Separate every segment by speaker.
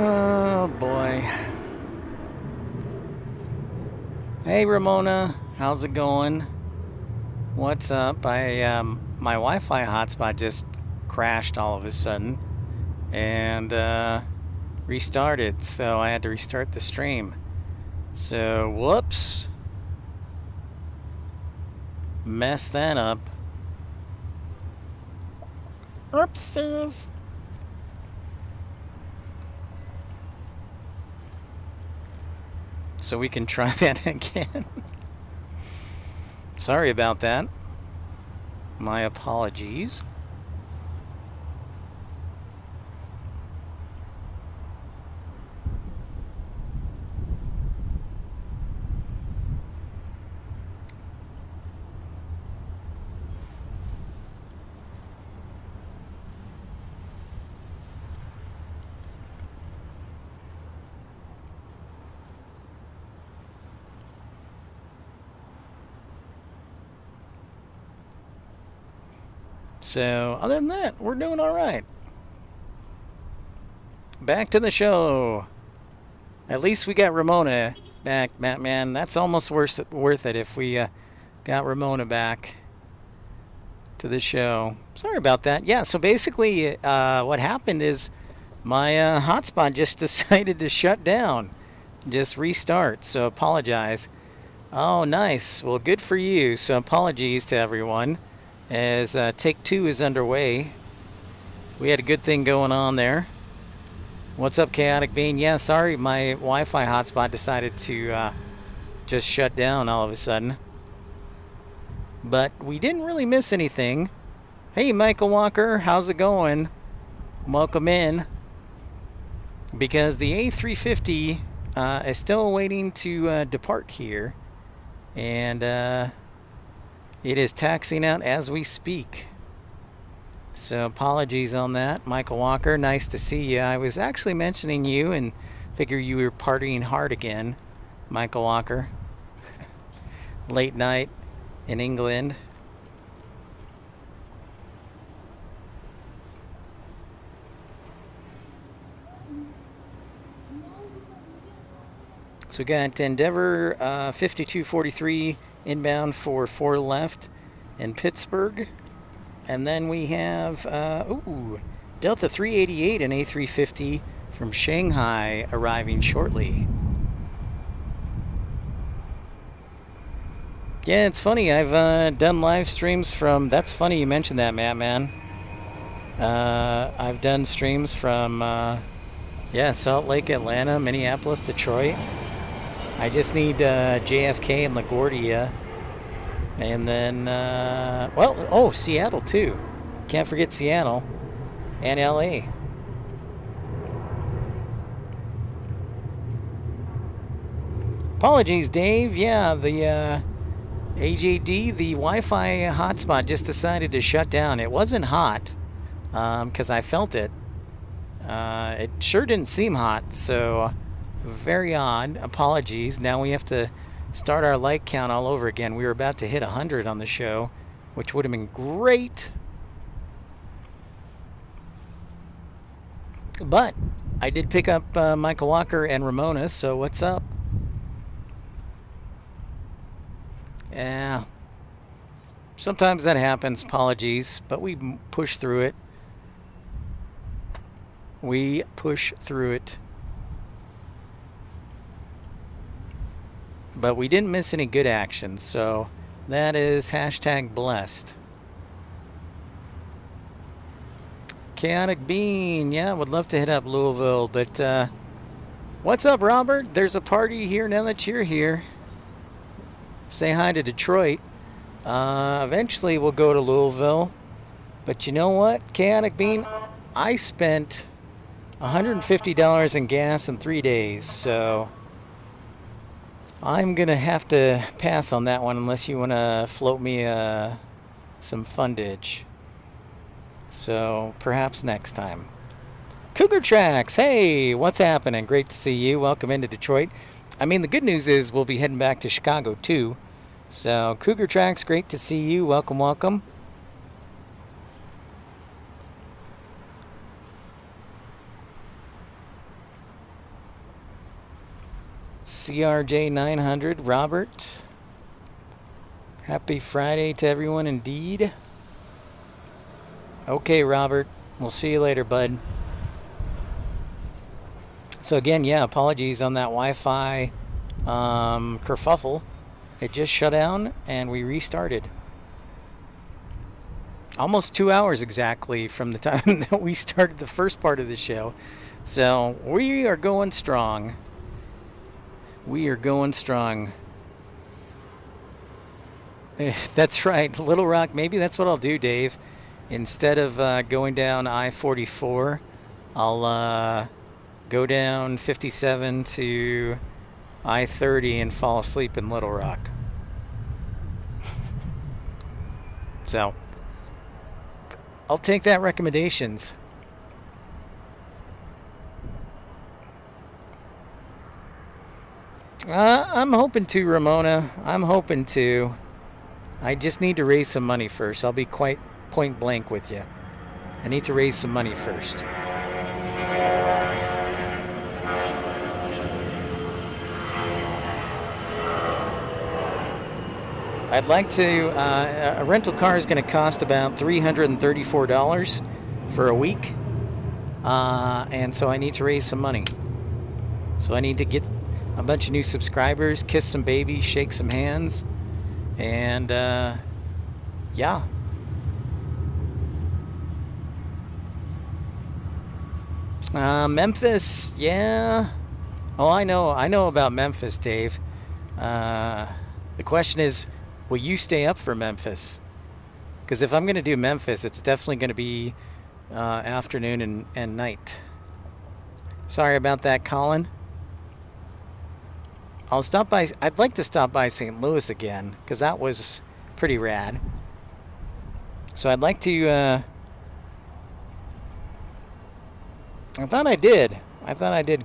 Speaker 1: Oh boy. Hey Ramona, how's it going? What's up? My Wi-Fi hotspot just crashed all of a sudden and restarted, so I had to restart the stream. So whoops, messed that up. Oopsies. So we can try that again. Sorry about that. My apologies. So, other than that, we're doing all right. Back to the show. At least we got Ramona back, Batman. That's almost worth it if we got Ramona back to the show. Sorry about that. Yeah, so basically what happened is my hotspot just decided to shut down. Just restart, so apologize. Oh, nice. Well, good for you. So apologies to everyone as take 2 is underway. We had a good thing going on there. What's up, Chaotic Bean? Yeah, sorry, my Wi-Fi hotspot decided to just shut down all of a sudden. But we didn't really miss anything. Hey, Michael Walker, how's it going? Welcome in. Because the A350 is still waiting to depart here. And it is taxiing out as we speak. So apologies on that. Michael Walker, nice to see you. I was actually mentioning you and figure you were partying hard again, Michael Walker. Late night in England. So we got Endeavor 5243 inbound for 4 left in Pittsburgh. And then we have Delta 388 and A350 from Shanghai arriving shortly. Yeah, it's funny. I've done live streams from... That's funny you mentioned that, Matt. I've done streams from Salt Lake, Atlanta, Minneapolis, Detroit. I just need JFK and LaGuardia. And then, Seattle too. Can't forget Seattle. And LA. Apologies, Dave. Yeah, the AJD, the Wi-Fi hotspot just decided to shut down. It wasn't hot, because I felt it. It sure didn't seem hot, so very odd. Apologies. Now we have to start our like count all over again. We were about to hit 100 on the show, which would have been great. But I did pick up Michael Walker and Ramona, so what's up? Yeah. Sometimes that happens. Apologies, but we push through it. We push through it. But we didn't miss any good action, so that is #blessed. Chaotic Bean, yeah, would love to hit up Louisville, but what's up, Robert? There's a party here now that you're here. Say hi to Detroit. Eventually we'll go to Louisville, but you know what, Chaotic Bean? I spent $150 in gas in 3 days, so I'm going to have to pass on that one unless you want to float me some fundage. So perhaps next time. Cougar Tracks, hey, what's happening? Great to see you. Welcome into Detroit. I mean, the good news is we'll be heading back to Chicago too. So Cougar Tracks, great to see you. Welcome, welcome. CRJ 900, Robert. Happy Friday to everyone indeed. Okay, Robert. We'll see you later, bud. So again, yeah, apologies on that Wi-Fi kerfuffle. It just shut down and we restarted. Almost 2 hours exactly from the time that we started the first part of the show. So we are going strong. We are going strong. That's right, Little Rock. Maybe that's what I'll do, Dave. Instead of going down I-44, I'll go down 57 to I-30 and fall asleep in Little Rock. So I'll take that recommendations. I'm hoping to, Ramona. I'm hoping to. I just need to raise some money first. I'll be quite point blank with you. I need to raise some money first. I'd like to, a rental car is going to cost about $334 for a week. And so I need to raise some money. So I need to get a bunch of new subscribers, kiss some babies, shake some hands. And, yeah. Memphis, yeah. Oh, I know about Memphis, Dave. The question is, will you stay up for Memphis? Because if I'm going to do Memphis, it's definitely going to be afternoon and night. Sorry about that, Colin. I'll stop by. I'd like to stop by St. Louis again, because that was pretty rad. So I'd like to... I thought I did.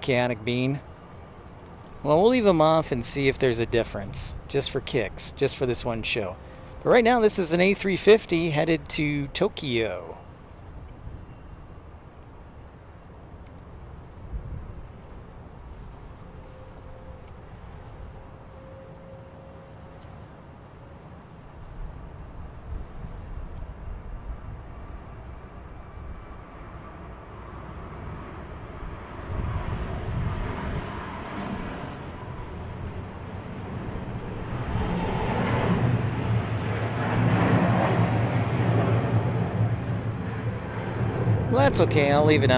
Speaker 1: Chaotic Bean. Well, we'll leave them off and see if there's a difference, just for kicks, just for this one show. But right now, this is an A350 headed to Tokyo. Well, that's okay. I'll leave it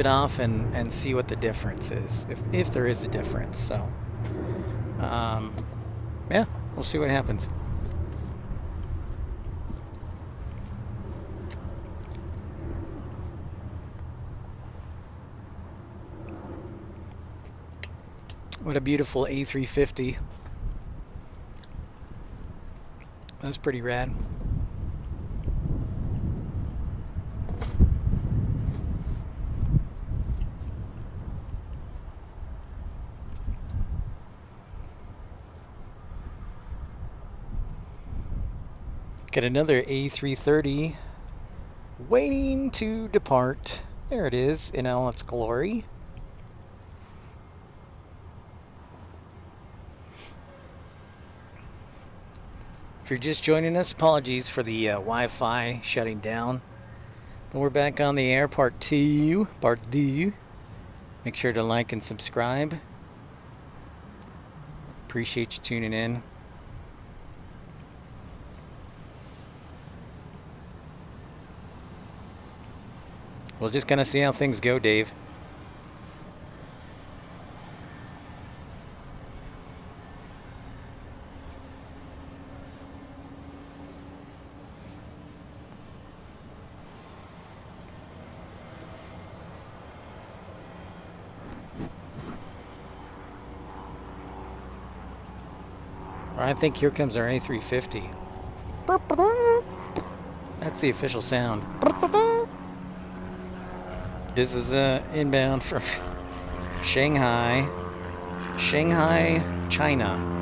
Speaker 1: off and see what the difference is, if there is a difference. So, yeah, we'll see what happens. What a beautiful A350. That's pretty rad. Got another A330 waiting to depart. There it is in all its glory. If you're just joining us, apologies for the Wi-Fi shutting down. But we're back on the air, part two. Make sure to like and subscribe. Appreciate you tuning in. We'll just kind of see how things go, Dave. I think here comes our A350. That's the official sound. This is inbound from Shanghai, China.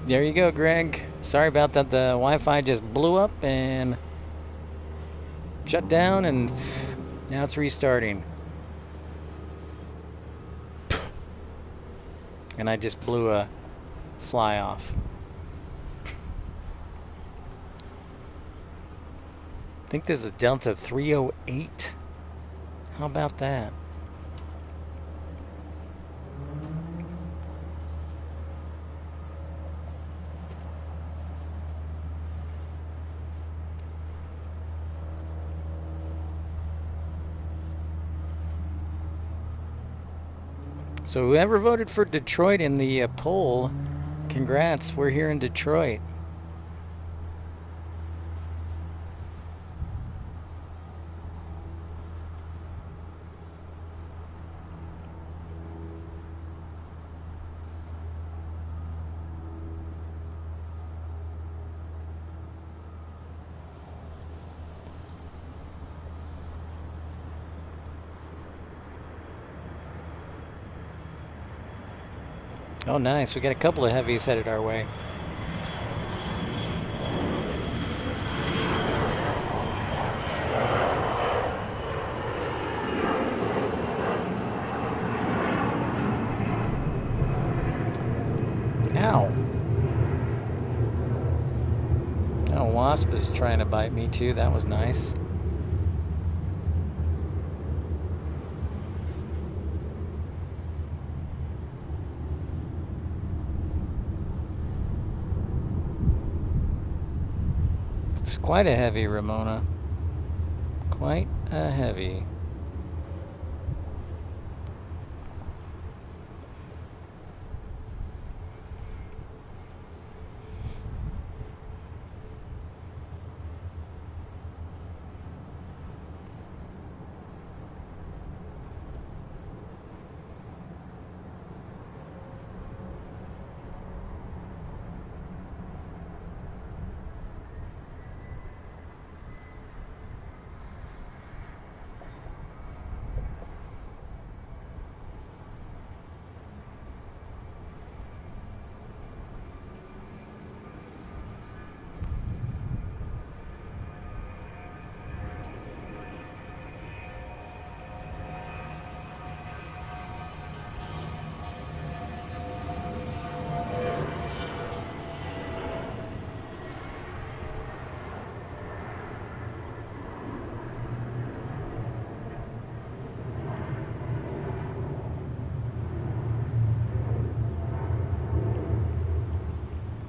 Speaker 1: There you go, Greg. Sorry about that. The Wi-Fi just blew up and shut down, and now it's restarting. And I just blew a fly off. I think this is Delta 308. How about that? So whoever voted for Detroit in the poll, congrats, we're here in Detroit. Oh, nice. We got a couple of heavies headed our way. Ow. Oh, Wasp is trying to bite me too. That was nice. It's quite a heavy, Ramona. Quite a heavy.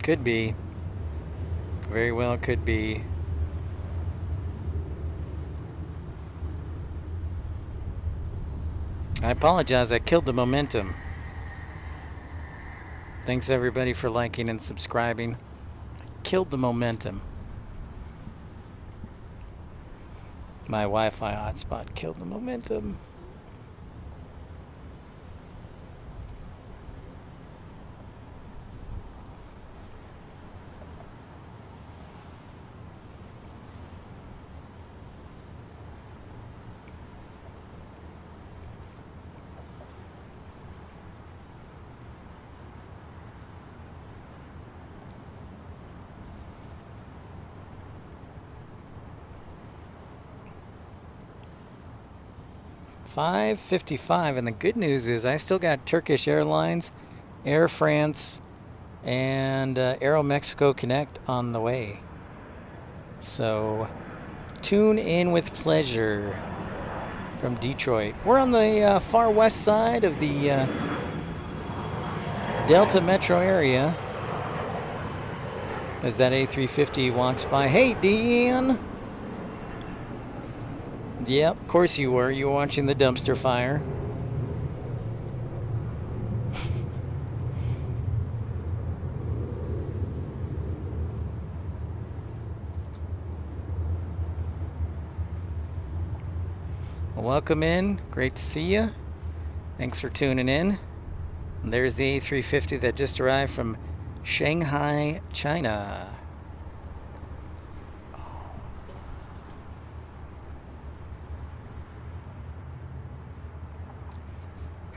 Speaker 1: Could be. Very well could be. I apologize, I killed the momentum. Thanks everybody for liking and subscribing. I killed the momentum. My Wi-Fi hotspot killed the momentum. $5.55, and the good news is I still got Turkish Airlines, Air France, and Aero Mexico Connect on the way. So tune in with pleasure from Detroit. We're on the far west side of the Delta metro area as that A350 walks by. Hey, Dean! Yep, of course you were. You were watching the dumpster fire. Well, welcome in. Great to see you. Thanks for tuning in. And there's the A350 that just arrived from Shanghai, China.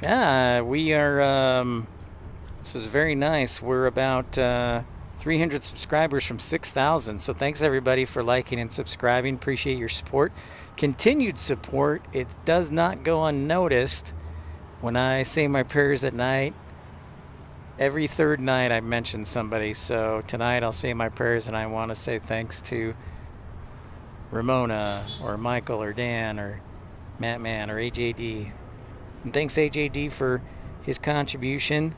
Speaker 1: Yeah, we are This is very nice. We're about 300 subscribers from 6,000. So thanks everybody for liking and subscribing. Appreciate your support. Continued support. It does not go unnoticed. When I say my prayers at night, every third night I mention somebody. So tonight I'll say my prayers, and I want to say thanks to Ramona or Michael or Dan or Mattman or AJD. And thanks AJD for his contribution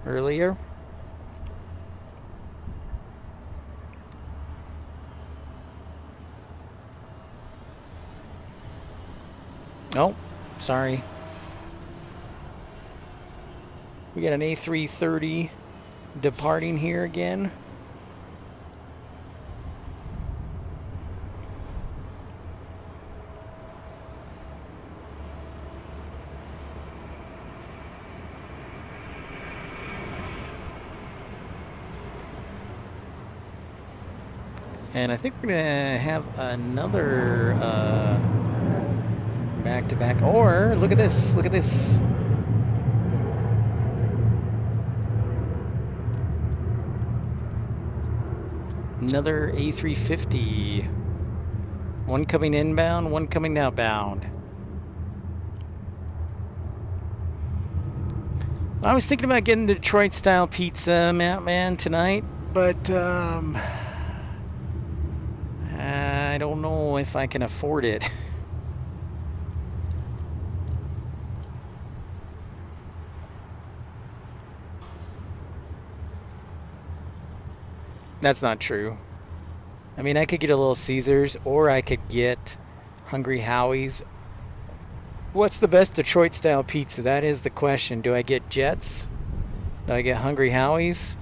Speaker 1: earlier. Oh, sorry. We got an A330 departing here again. And I think we're going to have another back-to-back. Or, look at this. Look at this. Another A350. One coming inbound, one coming outbound. I was thinking about getting Detroit-style pizza, man, tonight. But, I don't know if I can afford it. That's not true. I mean, I could get a Little Caesars, or I could get Hungry Howie's. What's the best Detroit-style pizza? That is the question. Do I get Jets? Do I get Hungry Howie's?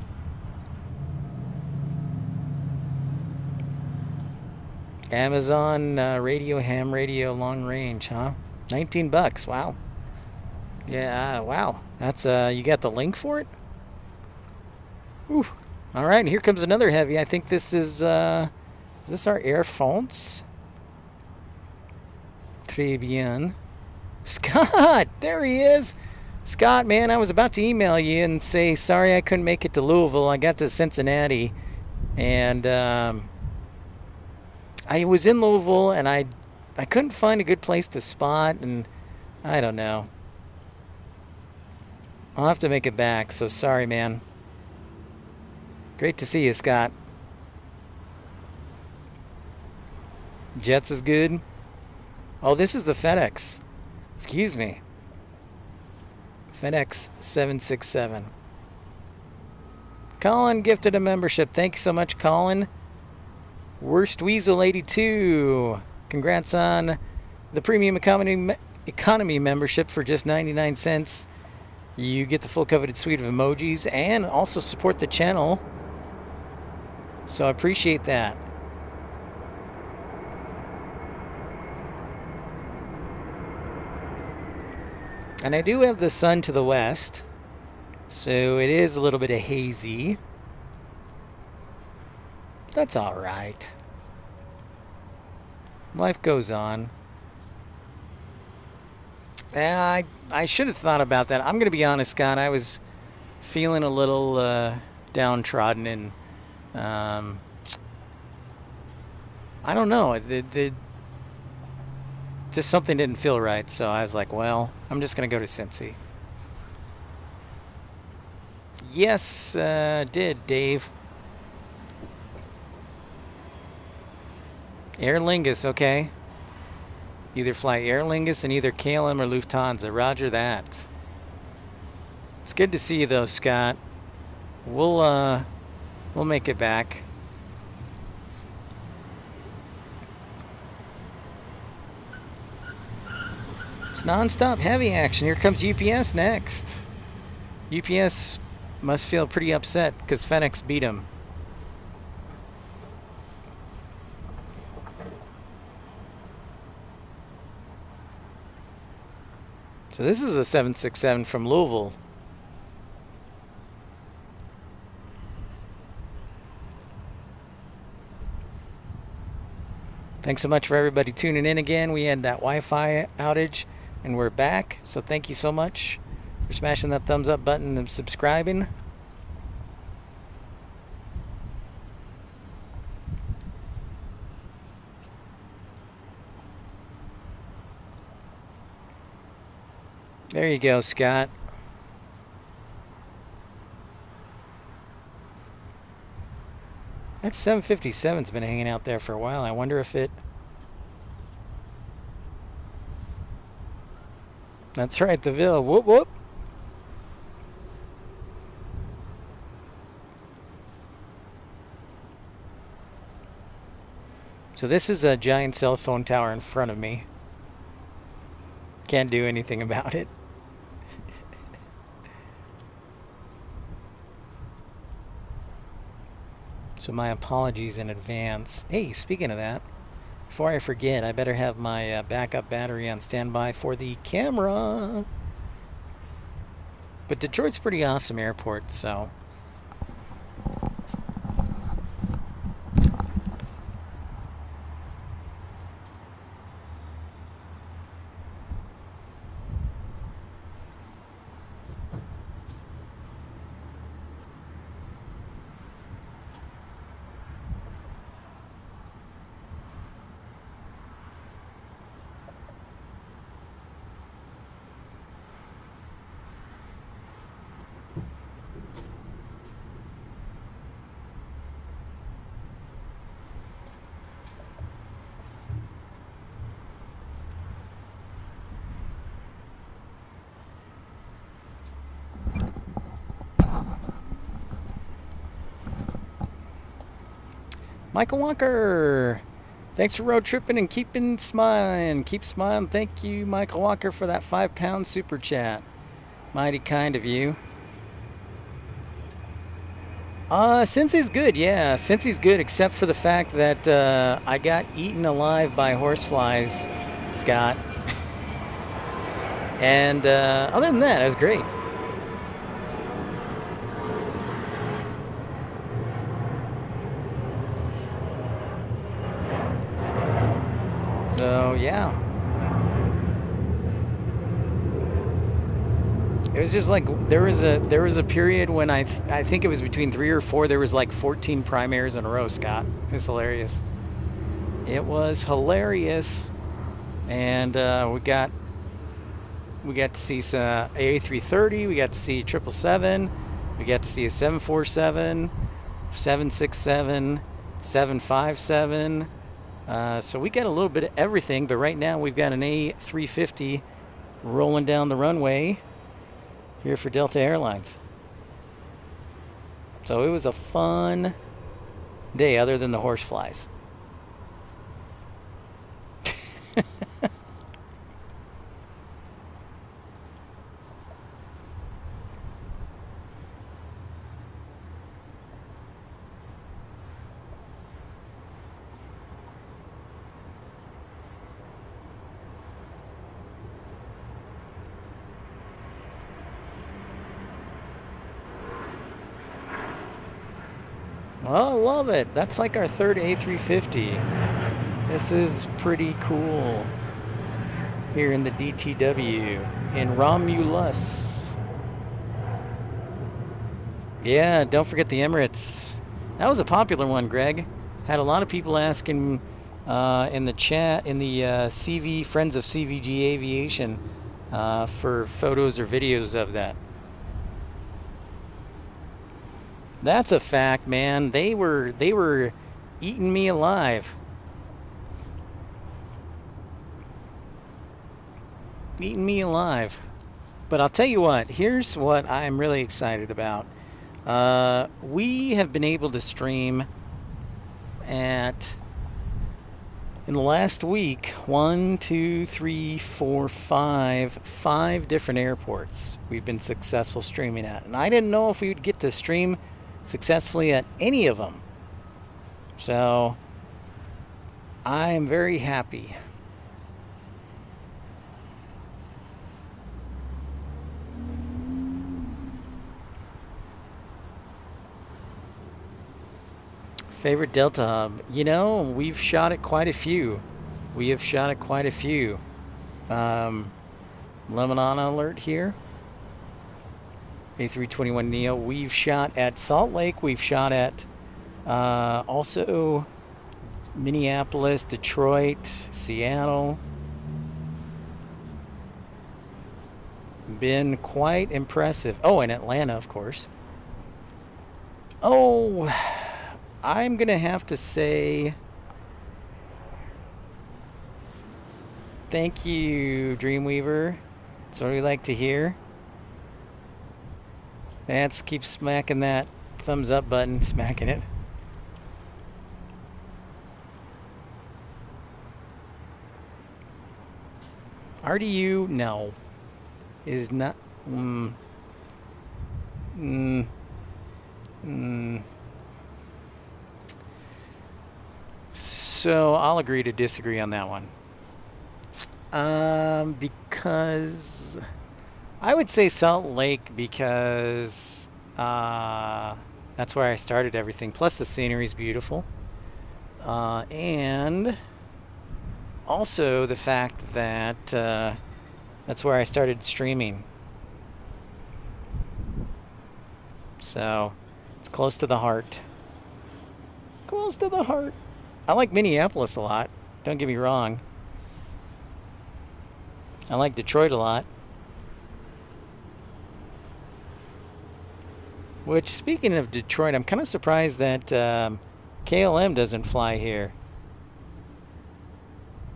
Speaker 1: Amazon radio, ham radio, long range, huh? 19 bucks. Wow. Yeah, wow. That's you got the link for it? Whew. All right, here comes another heavy. I think this is this our Air France? Très bien. Scott, there he is. Scott, man, I was about to email you and say, sorry I couldn't make it to Louisville. I got to Cincinnati, and I was in Louisville, and I couldn't find a good place to spot, and I don't know. I'll have to make it back, so sorry, man. Great to see you, Scott. Jets is good. Oh, this is the FedEx. Excuse me. FedEx 767. Colin gifted a membership. Thank you so much, Colin. Worst Weasel 82. Congrats on the premium economy membership for just 99 cents. You get the full coveted suite of emojis and also support the channel. So I appreciate that. And I do have the sun to the west, so it is a little bit of hazy. That's all right. Life goes on. I should have thought about that. I'm going to be honest, Scott. I was feeling a little downtrodden, and I don't know. Just something didn't feel right, so I was like, well, I'm just going to go to Cincy. Yes, did, Dave. Aer Lingus, okay. Either fly Aer Lingus and either KLM or Lufthansa. Roger that. It's good to see you, though, Scott. We'll make it back. It's nonstop heavy action. Here comes UPS next. UPS must feel pretty upset because FedEx beat them. So this is a 767 from Louisville. Thanks so much for everybody tuning in again. We had that Wi-Fi outage, and we're back. So thank you so much for for smashing that thumbs up button and subscribing. There you go, Scott. That 757's been hanging out there for a while. I wonder if it... That's right, the Ville. Whoop, whoop. So this is a giant cell phone tower in front of me. Can't do anything about it. So my apologies in advance. Hey, speaking of that, before I forget, I better have my backup battery on standby for the camera. But Detroit's a pretty awesome airport, so... Michael Walker, thanks for road tripping and keeping smiling. Keep smiling. Thank you, Michael Walker, for that £5 super chat. Mighty kind of you. Cincy's good, yeah. Cincy's good, except for the fact that I got eaten alive by horseflies, Scott. And other than that, it was great. So yeah, it was just like there was a period when I think it was between 3 or 4. There was like 14 primaries in a row. Scott, it was hilarious. It was hilarious, and we got to see some A330. We got to see 777. We got to see a 747, 767, 757. So we got a little bit of everything, but right now we've got an A350 rolling down the runway here for Delta Airlines. So it was a fun day other than the horseflies. Well, I love it. That's like our third A350. This is pretty cool. Here in the DTW in Romulus. Yeah, don't forget the Emirates. That was a popular one, Greg. Had a lot of people asking in the chat, in the CV Friends of CVG Aviation, for photos or videos of that. That's a fact, man. They were eating me alive. Eating me alive. But I'll tell you what, here's what I'm really excited about. We have been able to stream at, in the last week, 5 different airports we've been successful streaming at. And I didn't know if we would get to stream successfully at any of them. So I am very happy. Favorite Delta hub? You know, we've shot at quite a few. We have shot at quite a few. Lemonana alert here. A321 Neo. We've shot at Salt Lake. We've shot at also Minneapolis, Detroit, Seattle. Been quite impressive. Oh, and Atlanta, of course. Oh, I'm going to have to say thank you, Dreamweaver. That's what we like to hear. Let's keep smacking that thumbs up button, smacking it. RDU, no. Is not. So I'll agree to disagree on that one. Because I would say Salt Lake because that's where I started everything. Plus the scenery is beautiful. And also the fact that that's where I started streaming. So it's close to the heart. Close to the heart. I like Minneapolis a lot. Don't get me wrong. I like Detroit a lot. Which, speaking of Detroit, I'm kind of surprised that KLM doesn't fly here.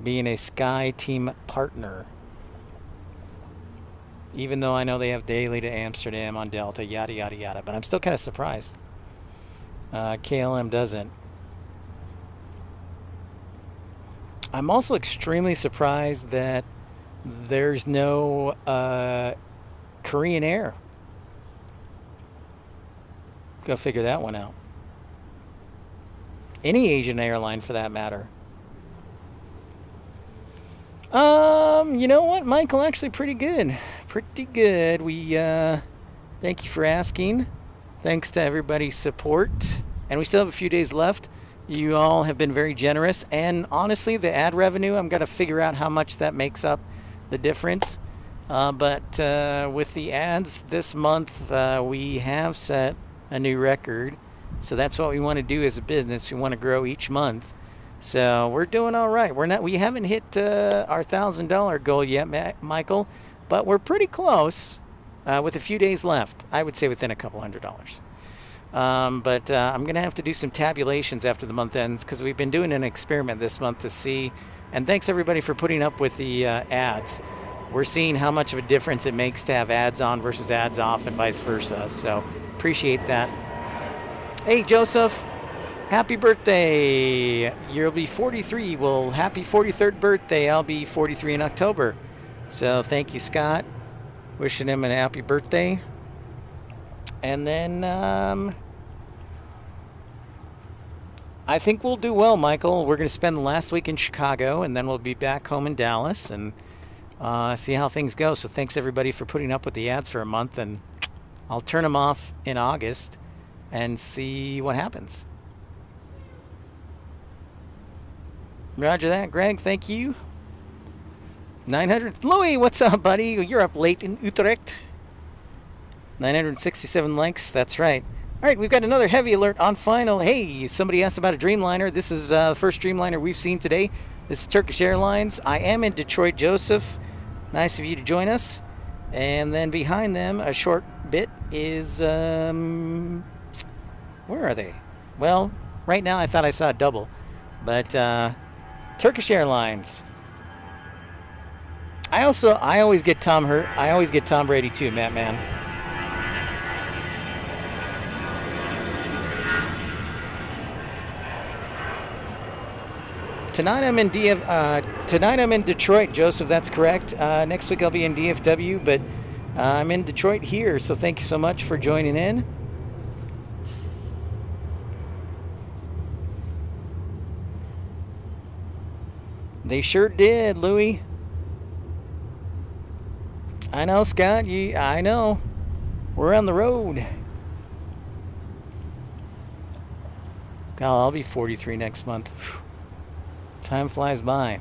Speaker 1: Being a Sky Team partner. Even though I know they have daily to Amsterdam on Delta, yada, yada, yada. But I'm still kind of surprised. KLM doesn't. I'm also extremely surprised that there's no Korean Air. Go figure that one out. Any Asian airline for that matter. You know what, Michael? Actually, pretty good. Pretty good. We thank you for asking. Thanks to everybody's support. And we still have a few days left. You all have been very generous. And honestly, the ad revenue, I'm going to figure out how much that makes up the difference. But with the ads this month, we have set a new record. So that's what we want to do as a business. We want to grow each month. So we're doing all right. We haven't hit our $1,000 goal yet, Michael, but we're pretty close with a few days left. I would say within a couple $100. But I'm going to have to do some tabulations after the month ends because we've been doing an experiment this month to see. And thanks everybody for putting up with the ads. We're seeing how much of a difference it makes to have ads on versus ads off and vice versa. So appreciate that. Hey, Joseph. Happy birthday. You'll be 43. Well, happy 43rd birthday. I'll be 43 in October. So thank you, Scott. Wishing him a happy birthday. And then I think we'll do well, Michael. We're going to spend the last week in Chicago, and then we'll be back home in Dallas and see how things go. So thanks, everybody, for putting up with the ads for a month. And I'll turn them off in August and see what happens. Roger that, Greg. Thank you. 900. Louis, what's up, buddy? You're up late in Utrecht. 967 likes. That's right. All right, we've got another heavy alert on final. Hey, somebody asked about a Dreamliner. This is the first Dreamliner we've seen today. This is Turkish Airlines. I am in Detroit, Joseph. Nice of you to join us. And then behind them, a short bit is... where are they? Well, right now I thought I saw a double. But... Turkish Airlines. I always get Tom Brady too, Matt Man. Tonight I'm in Detroit, Joseph. That's correct. Next week I'll be in DFW, but I'm in Detroit here. So thank you so much for joining in. They sure did, Louie. I know, Scott. I know. We're on the road. God, I'll be 43 next month. Whew. Time flies by.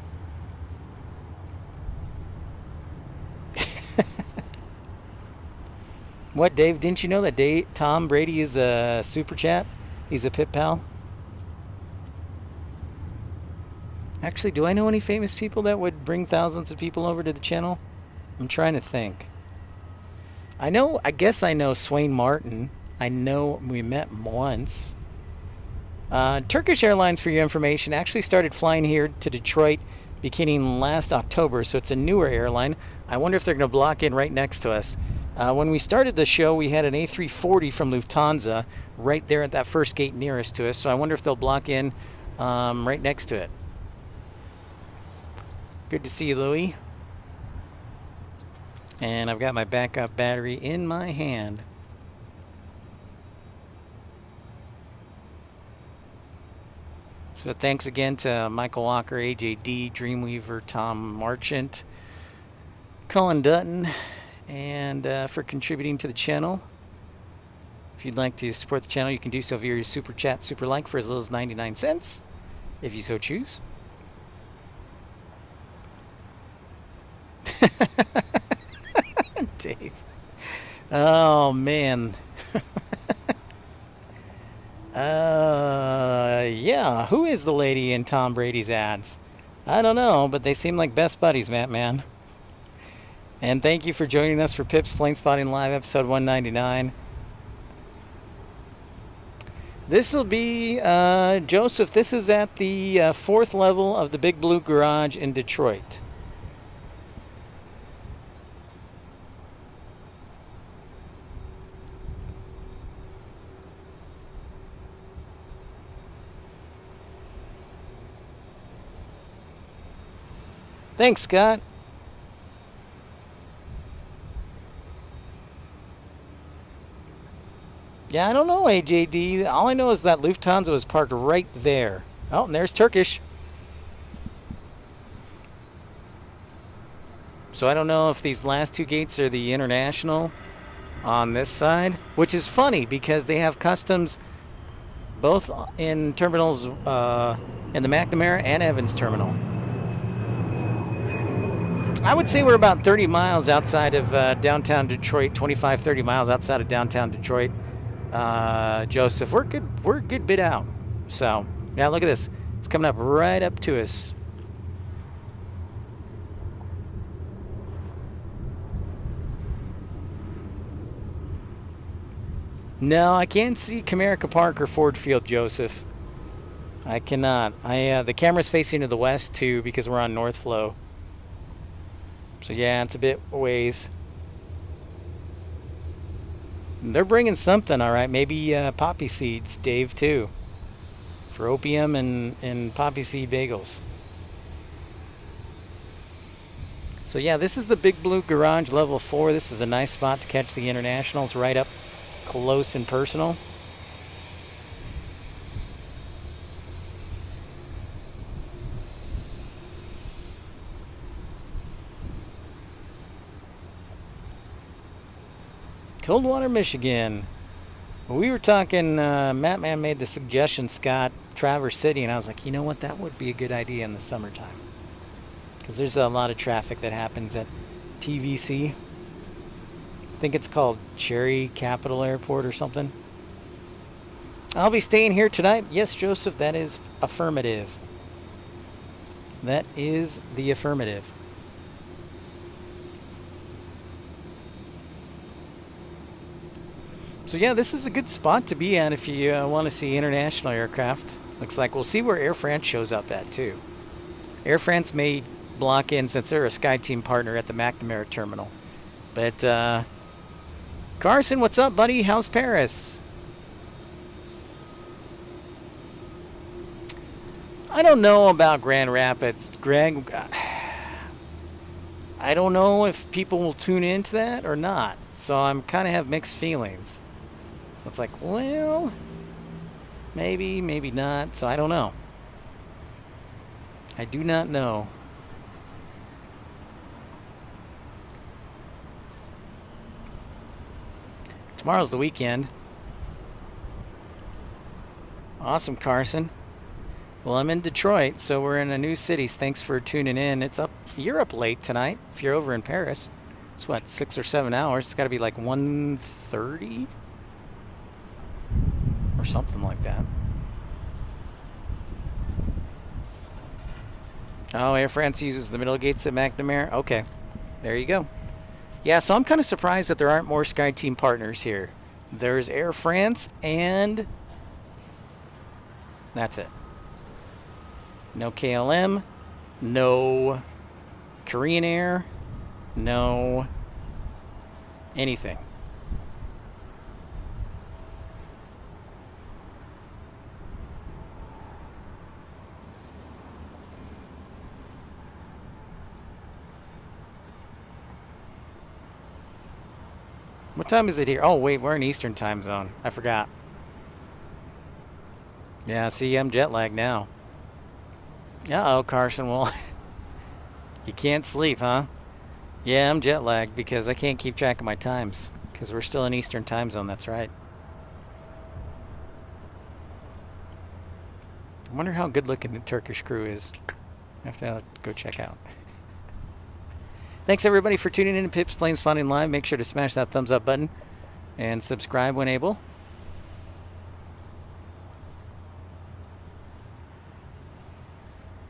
Speaker 1: What, Dave? Didn't you know that Tom Brady is a super chat? He's a pit pal. Actually, do I know any famous people that would bring thousands of people over to the channel? I'm trying to think. I guess I know Swain Martin. I know we met once. Turkish Airlines, for your information, actually started flying here to Detroit beginning last October, so it's a newer airline. I wonder if they're going to block in right next to us. When we started the show, we had an A340 from Lufthansa right there at that first gate nearest to us, so I wonder if they'll block in right next to it. Good to see you, Louie. And I've got my backup battery in my hand. So thanks again to Michael Walker, AJD, Dreamweaver, Tom Marchant, Colin Dutton, and for contributing to the channel. If you'd like to support the channel, you can do so via your Super Chat, Super Like for as little as 99 cents, if you so choose. Dave. Oh, man. Yeah, who is the lady in Tom Brady's ads? I don't know, but they seem like best buddies, man. And thank you for joining us for Pip's Planespotting Live, episode 199. This will be, Joseph, this is at the 4th level of the Big Blue Garage in Detroit. Thanks, Scott. Yeah, I don't know, AJD. All I know is that Lufthansa was parked right there. Oh, and there's Turkish. So I don't know if these last two gates are the international on this side, which is funny because they have customs both in terminals in the McNamara and Evans terminal. I would say we're about 30 miles outside of downtown Detroit, 25, 30 miles outside of downtown Detroit. Joseph, we're a good bit out. So, yeah, look at this. It's coming up right up to us. No, I can't see Comerica Park or Ford Field, Joseph. I cannot. The camera's facing to the west, too, because we're on North Flow. So, yeah, it's a bit ways. They're bringing something, all right. Maybe poppy seeds, Dave, too. For opium and poppy seed bagels. So, yeah, this is the Big Blue Garage Level 4. This is a nice spot to catch the internationals right up close and personal. Coldwater, Michigan. We were talking, Mattman made the suggestion, Scott, Traverse City, and I was like, you know what, that would be a good idea in the summertime. Because there's a lot of traffic that happens at TVC. I think it's called Cherry Capital Airport or something. I'll be staying here tonight. Yes, Joseph, that is affirmative. That is the affirmative. So yeah, this is a good spot to be at if you want to see international aircraft. Looks like we'll see where Air France shows up at too. Air France may block in since they're a SkyTeam partner at the McNamara terminal. But Carson, what's up, buddy? How's Paris? I don't know about Grand Rapids, Greg. I don't know if people will tune into that or not. So I'm kind of have mixed feelings. So it's like, well, maybe, maybe not. So I don't know. I do not know. Tomorrow's the weekend. Awesome, Carson. Well, I'm in Detroit, so we're in a new city. Thanks for tuning in. You're up late tonight if you're over in Paris. It's what, 6 or 7 hours. It's got to be like 1:30 or something like that. Oh, Air France uses the middle gates at McNamara. Okay, there you go. Yeah, so I'm kind of surprised that there aren't more SkyTeam partners here. There's Air France and that's it. No KLM, no Korean Air, no anything. What time is it here? Oh, wait, we're in Eastern time zone. I forgot. Yeah, see, I'm jet lagged now. Uh-oh, Carson. Well, you can't sleep, huh? Yeah, I'm jet lagged because I can't keep track of my times because we're still in Eastern time zone. That's right. I wonder how good looking the Turkish crew is. I have to go check out. Thanks everybody for tuning in to Pip's Planespotting Live. Make sure to smash that thumbs up button and subscribe when able.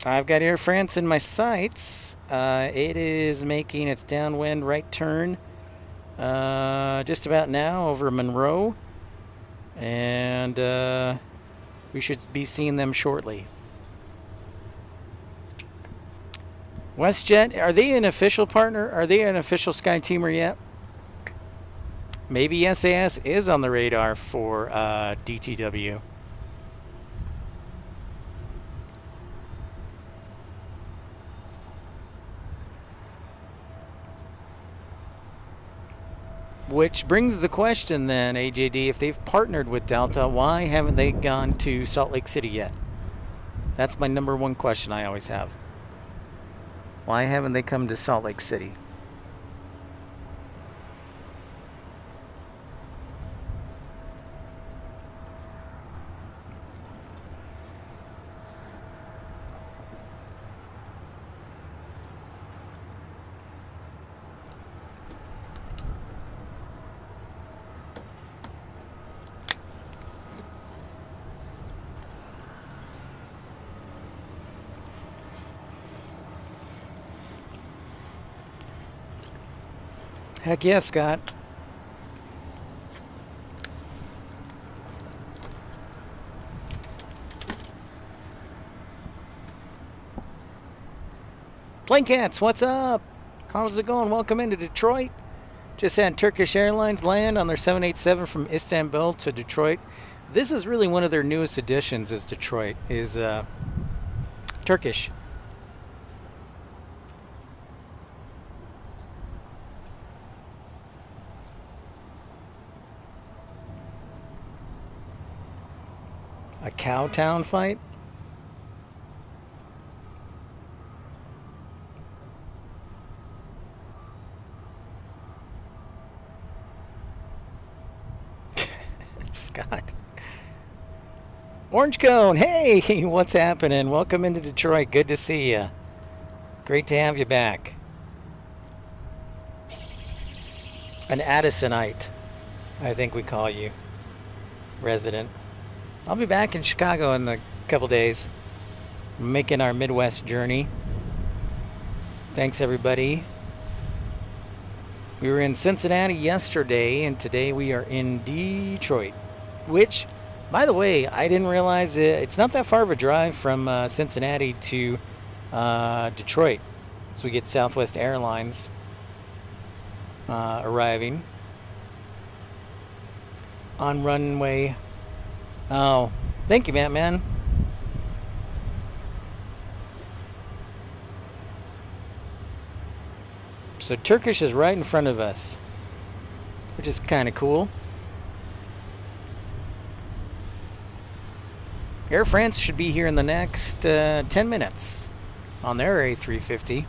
Speaker 1: I've got Air France in my sights. It is making its downwind right turn just about now over Monroe. And we should be seeing them shortly. WestJet, are they an official partner? Are they an official SkyTeamer yet? Maybe SAS is on the radar for DTW. Which brings the question then, AJD, if they've partnered with Delta, why haven't they gone to Salt Lake City yet? That's my number one question I always have. Why haven't they come to Salt Lake City? Heck yeah, Scott. Plane Cats, what's up? How's it going? Welcome into Detroit. Just had Turkish Airlines land on their 787 from Istanbul to Detroit. This is really one of their newest additions is Detroit, is Turkish. A Cowtown fight? Scott. Orange Cone, hey, what's happening? Welcome into Detroit. Good to see you. Great to have you back. An Addisonite, I think we call you, resident. I'll be back in Chicago in a couple days, making our Midwest journey. Thanks, everybody. We were in Cincinnati yesterday, and today we are in Detroit, which, by the way, I didn't realize it's not that far of a drive from Cincinnati to Detroit. So we get Southwest Airlines arriving on runway. Oh, thank you, man. So Turkish is right in front of us, which is kind of cool. Air France should be here in the next 10 minutes on their A350.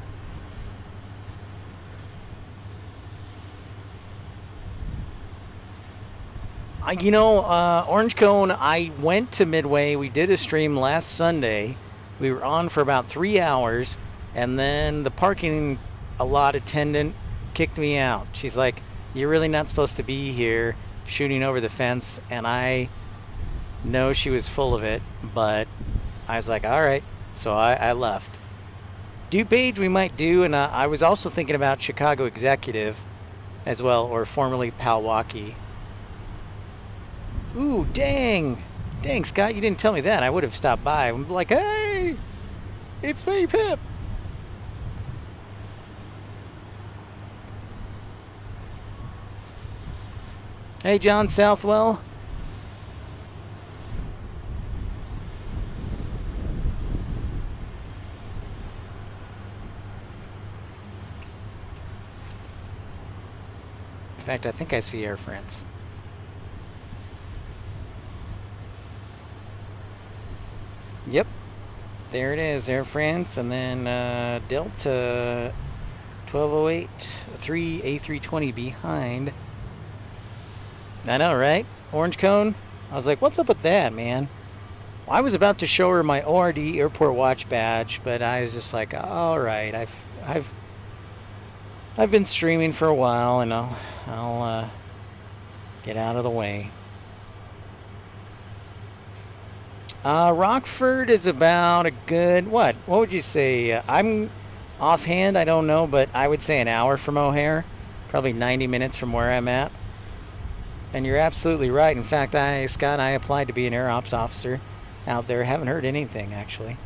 Speaker 1: Orange Cone, I went to Midway. We did a stream last Sunday. We were on for about 3 hours, and then the parking lot attendant kicked me out. She's like, "You're really not supposed to be here shooting over the fence." And I know she was full of it, but I was like, all right. So I left. DuPage we might do, and I was also thinking about Chicago Executive as well, or formerly Palwaukee. Ooh, dang. Dang, Scott, you didn't tell me that. I would have stopped by. I'm like, hey, it's me, Pip. Hey, John Southwell. In fact, I think I see Air France. Yep. There it is, Air France, and then Delta 1208, 3 A320 behind. I know, right? Orange cone. I was like, what's up with that, man? Well, I was about to show her my ORD airport watch badge, but I was just like, all right, I've been streaming for a while, and I'll get out of the way. Rockford is about a good, what would you say? I'm offhand, I don't know, but I would say an hour from O'Hare, probably 90 minutes from where I'm at. And you're absolutely right. In fact, Scott, I applied to be an air ops officer out there. Haven't heard anything, actually.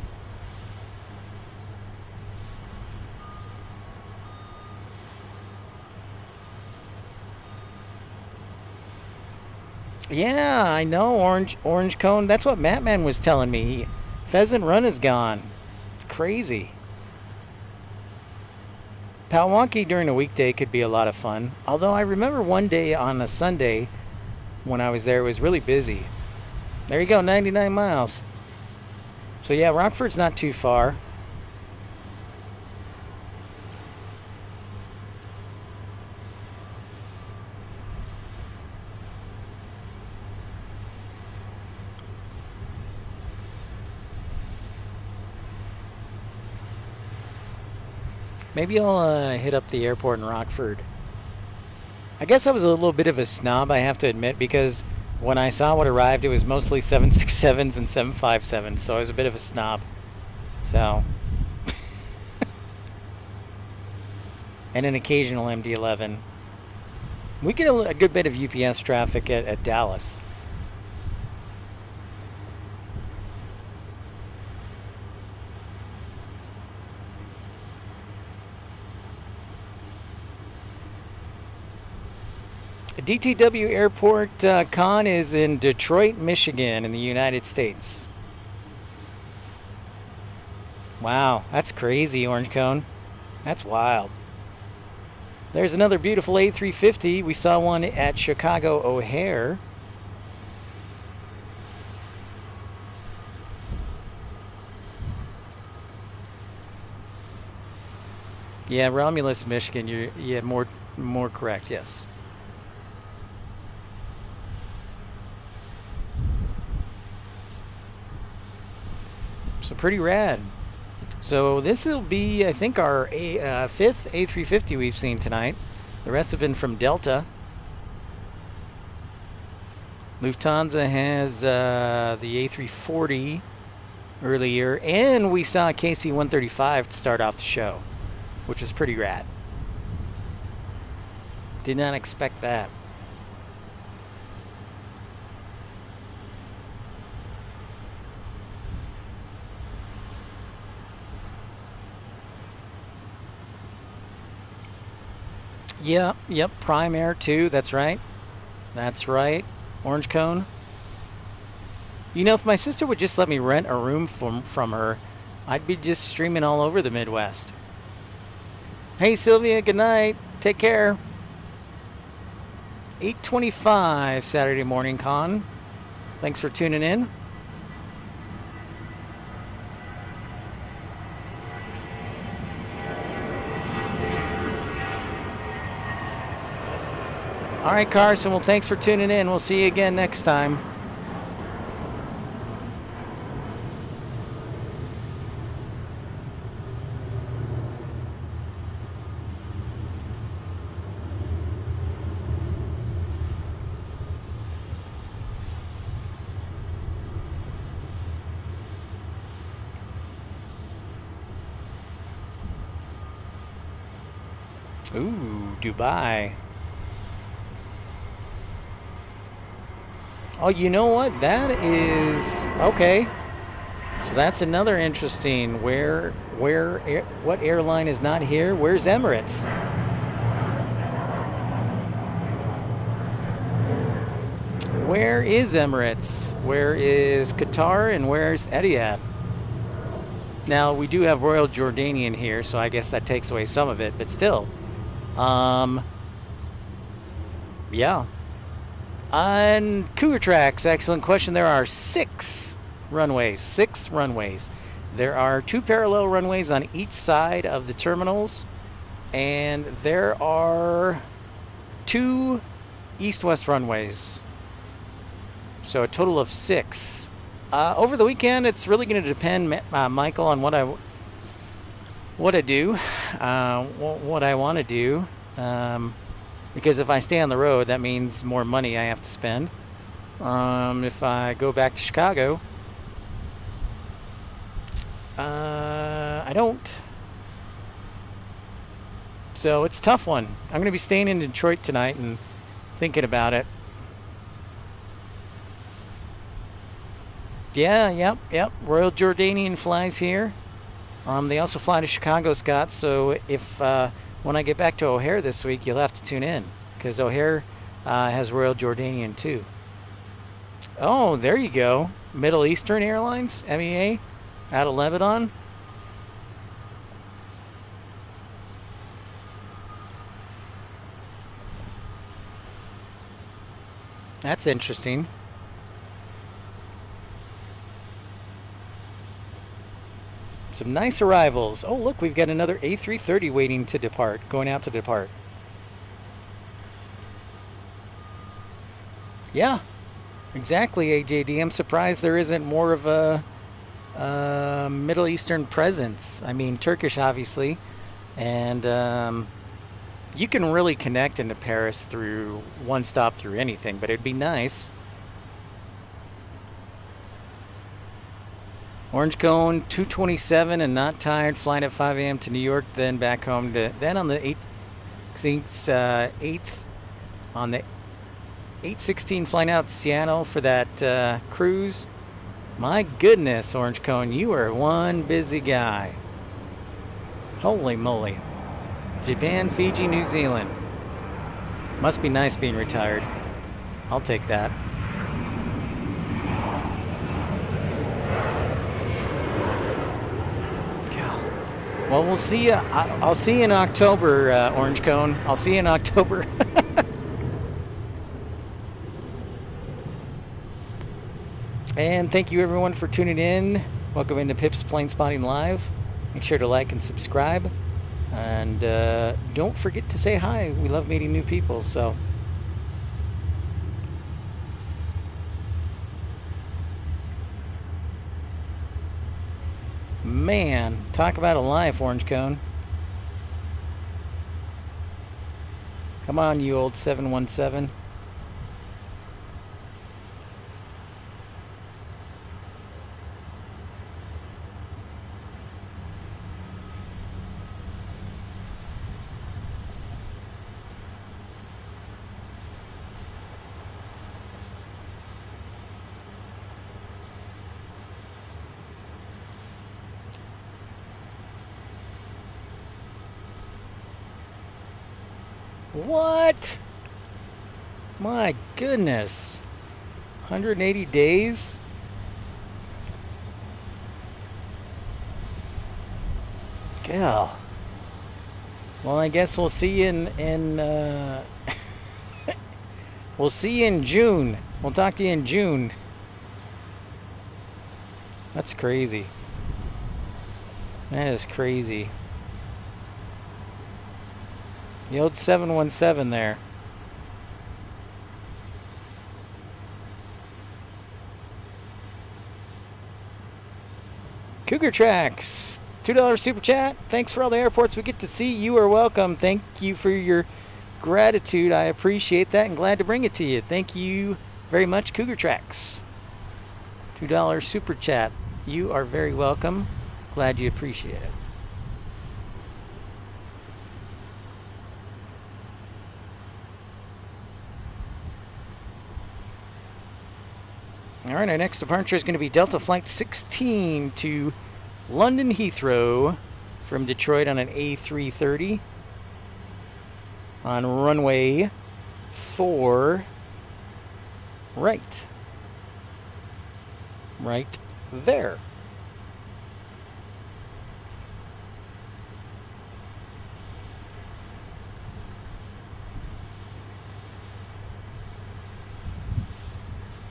Speaker 1: Yeah, I know, Orange Cone. That's what Mattman was telling me. Pheasant Run is gone. It's crazy. Palwaukee during a weekday could be a lot of fun. Although I remember one day on a Sunday when I was there, it was really busy. There you go, 99 miles. So yeah, Rockford's not too far. Maybe I'll hit up the airport in Rockford. I guess I was a little bit of a snob, I have to admit, because when I saw what arrived, it was mostly 767s and 757s, so I was a bit of a snob. So. And an occasional MD-11. We get a good bit of UPS traffic at Dallas. DTW Airport Con is in Detroit, Michigan in the United States. Wow, that's crazy, Orange Cone. That's wild. There's another beautiful A350. We saw one at Chicago O'Hare. Yeah, Romulus, Michigan. You're more correct, yes. So pretty rad. So this will be, I think, our fifth A350 we've seen tonight. The rest have been from Delta. Lufthansa has the A340 earlier, and we saw a KC-135 to start off the show, which was pretty rad. Did not expect that. Yep, Prime Air 2, that's right. That's right. Orange Cone. You know, if my sister would just let me rent a room from her, I'd be just streaming all over the Midwest. Hey, Sylvia, good night. Take care. 8:25 Saturday morning con. Thanks for tuning in. All right, Carson. Well, thanks for tuning in. We'll see you again next time. Ooh, Dubai. Oh, you know what? That is okay. So that's another interesting. What airline is not here? Where's Emirates? Where is Emirates? Where is Qatar? And where's Etihad? Now we do have Royal Jordanian here, so I guess that takes away some of it. But still, yeah. On Cougar Tracks, excellent question. There are 6 runways. 6 runways. There are 2 parallel runways on each side of the terminals, and there are 2 east-west runways. So a total of 6. Over the weekend, it's really going to depend, Michael, on what I do, what I want to do. Because if I stay on the road, that means more money I have to spend. If I go back to Chicago, I don't. So it's a tough one. I'm going to be staying in Detroit tonight and thinking about it. Yeah, yep. Royal Jordanian flies here. They also fly to Chicago, Scott. So if when I get back to O'Hare this week, you'll have to tune in because O'Hare has Royal Jordanian too. Oh, there you go. Middle Eastern Airlines, MEA, out of Lebanon. That's interesting. Some nice arrivals. Oh, look, we've got another A330 waiting to depart, going out to depart. Yeah, exactly, AJD. I'm surprised there isn't more of a Middle Eastern presence. I mean, Turkish, obviously. And you can really connect into Paris through one stop through anything, but it'd be nice. Orange Cone, 2:27 and not tired, flying at 5 a.m. to New York, then back home then on the 8th on the 8:16 flying out to Seattle for that cruise. My goodness, Orange Cone, you are one busy guy. Holy moly. Japan, Fiji, New Zealand. Must be nice being retired. I'll take that. Well, we'll see you. I'll see you in October, Orange Cone. I'll see you in October. And thank you, everyone, for tuning in. Welcome into Pip's Planespotting Live. Make sure to like and subscribe. And don't forget to say hi. We love meeting new people, so... Man, talk about a life, Orange Cone. Come on, you old 717. What? My goodness. 180 days? Gal. Well, I guess we'll see you in we'll see you in June. We'll talk to you in June. That's crazy. That is crazy. The old 717 there. Cougar Tracks, $2 super chat. Thanks for all the airports we get to see. You are welcome. Thank you for your gratitude. I appreciate that and glad to bring it to you. Thank you very much, Cougar Tracks. $2 super chat. You are very welcome. Glad you appreciate it. All right, our next departure is going to be Delta Flight 16 to London Heathrow from Detroit on an A330 on runway 4 right. Right there.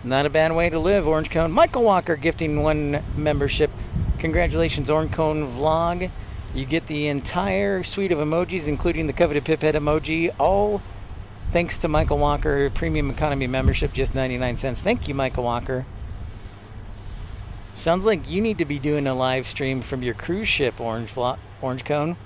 Speaker 1: Not a bad way to live, Orange Cone. Michael Walker gifting 1 membership. Congratulations, Orange Cone Vlog. You get the entire suite of emojis, including the coveted piphead emoji, all thanks to Michael Walker, Premium Economy membership, just 99 cents. Thank you, Michael Walker. Sounds like you need to be doing a live stream from your cruise ship, Orange Cone.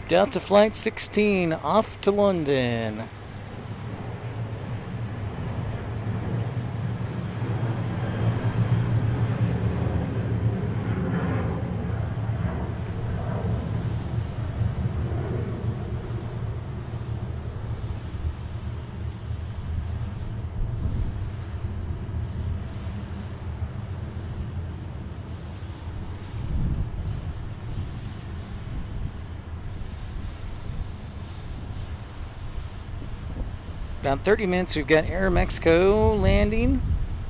Speaker 1: Delta Flight 16 off to London. About 30 minutes, we've got Aeromexico landing.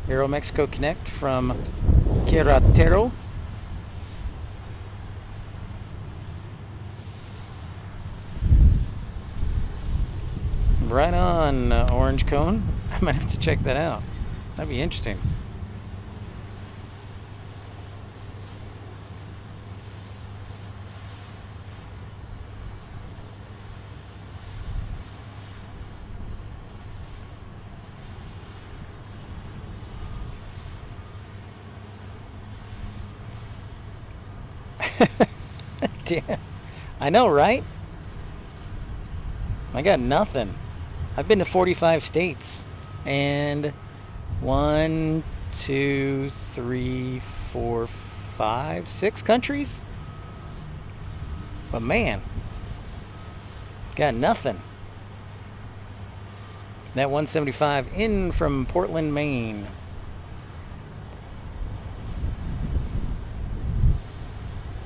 Speaker 1: Aeromexico Connect from Querétaro. Right on, Orange Cone. I might have to check that out. That'd be interesting. Damn. I know, right? I got nothing. I've been to 45 states. And 1, 2, 3, 4, 5, 6 countries? But man, got nothing. That 175 in from Portland, Maine.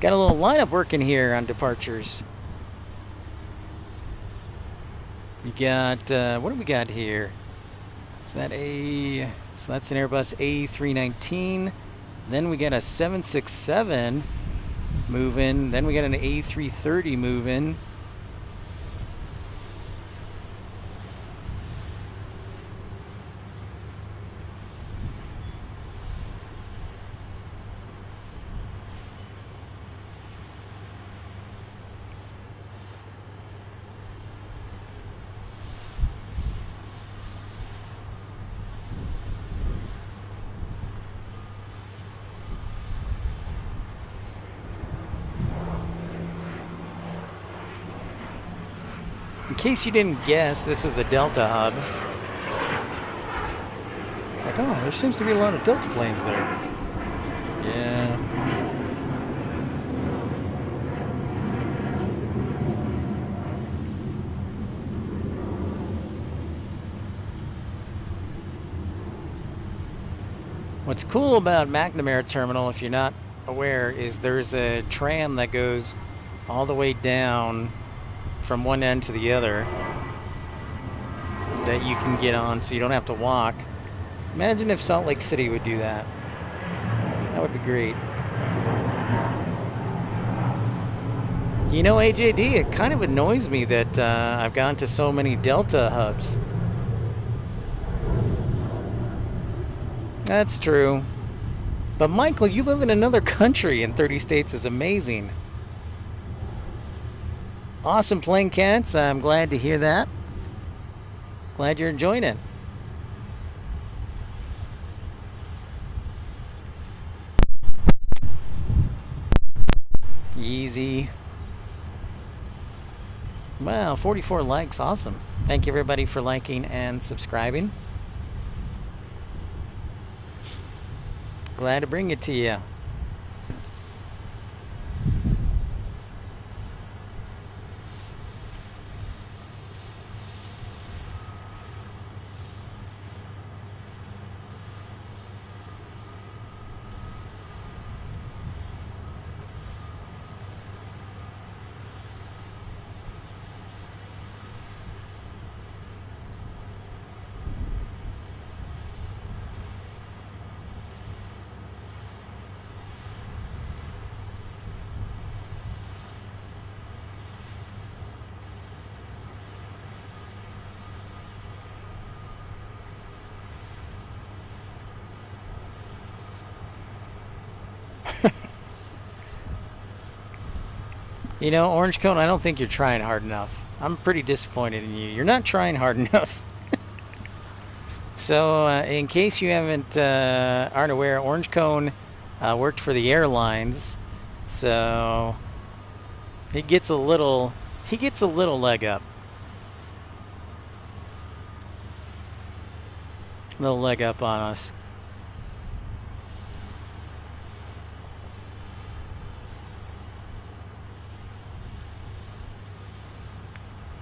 Speaker 1: Got a little lineup working here on departures. We got, what do we got here? So that's an Airbus A319. Then we got a 767 moving. Then we got an A330 moving. In case you didn't guess, this is a Delta hub. Like, oh, there seems to be a lot of Delta planes there. Yeah. What's cool about McNamara Terminal, if you're not aware, is there's a tram that goes all the way down from one end to the other that you can get on so you don't have to walk. Imagine if Salt Lake City would do that. That would be great. You know, AJD, it kind of annoys me that I've gone to so many Delta hubs. That's true. But Michael, you live in another country and 30 states is amazing. Awesome plane cats. I'm glad to hear that. Glad you're enjoying it. Easy. Wow, 44 likes. Awesome. Thank you everybody for liking and subscribing. Glad to bring it to you. You know, Orange Cone, I don't think you're trying hard enough. I'm pretty disappointed in you. You're not trying hard enough. So, in case you aren't aware, Orange Cone worked for the airlines, so he gets a little leg up. Little leg up on us.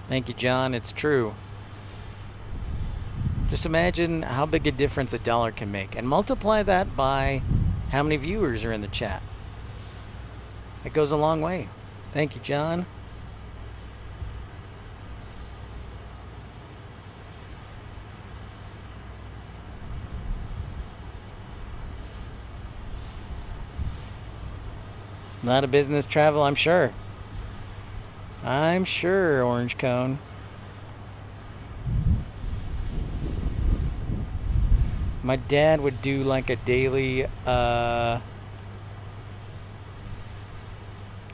Speaker 1: Thank you, John. It's true. Just imagine how big a difference $1 can make, and multiply that by how many viewers are in the chat. It goes a long way. Thank you, John. A lot of business travel, I'm sure. I'm sure, Orange Cone. My dad would do like a daily, not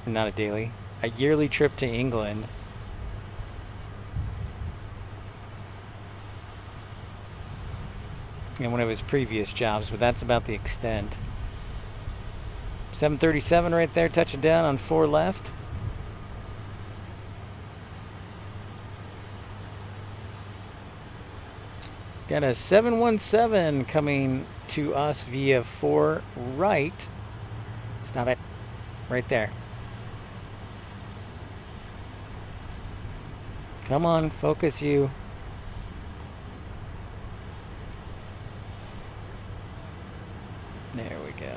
Speaker 1: a daily, a yearly trip to England. In one of his previous jobs, but that's about the extent. 737 right there, touching down on 4 left. Got a 717 coming to us via 4 right. Stop it. Right there. Come on, focus you. There we go.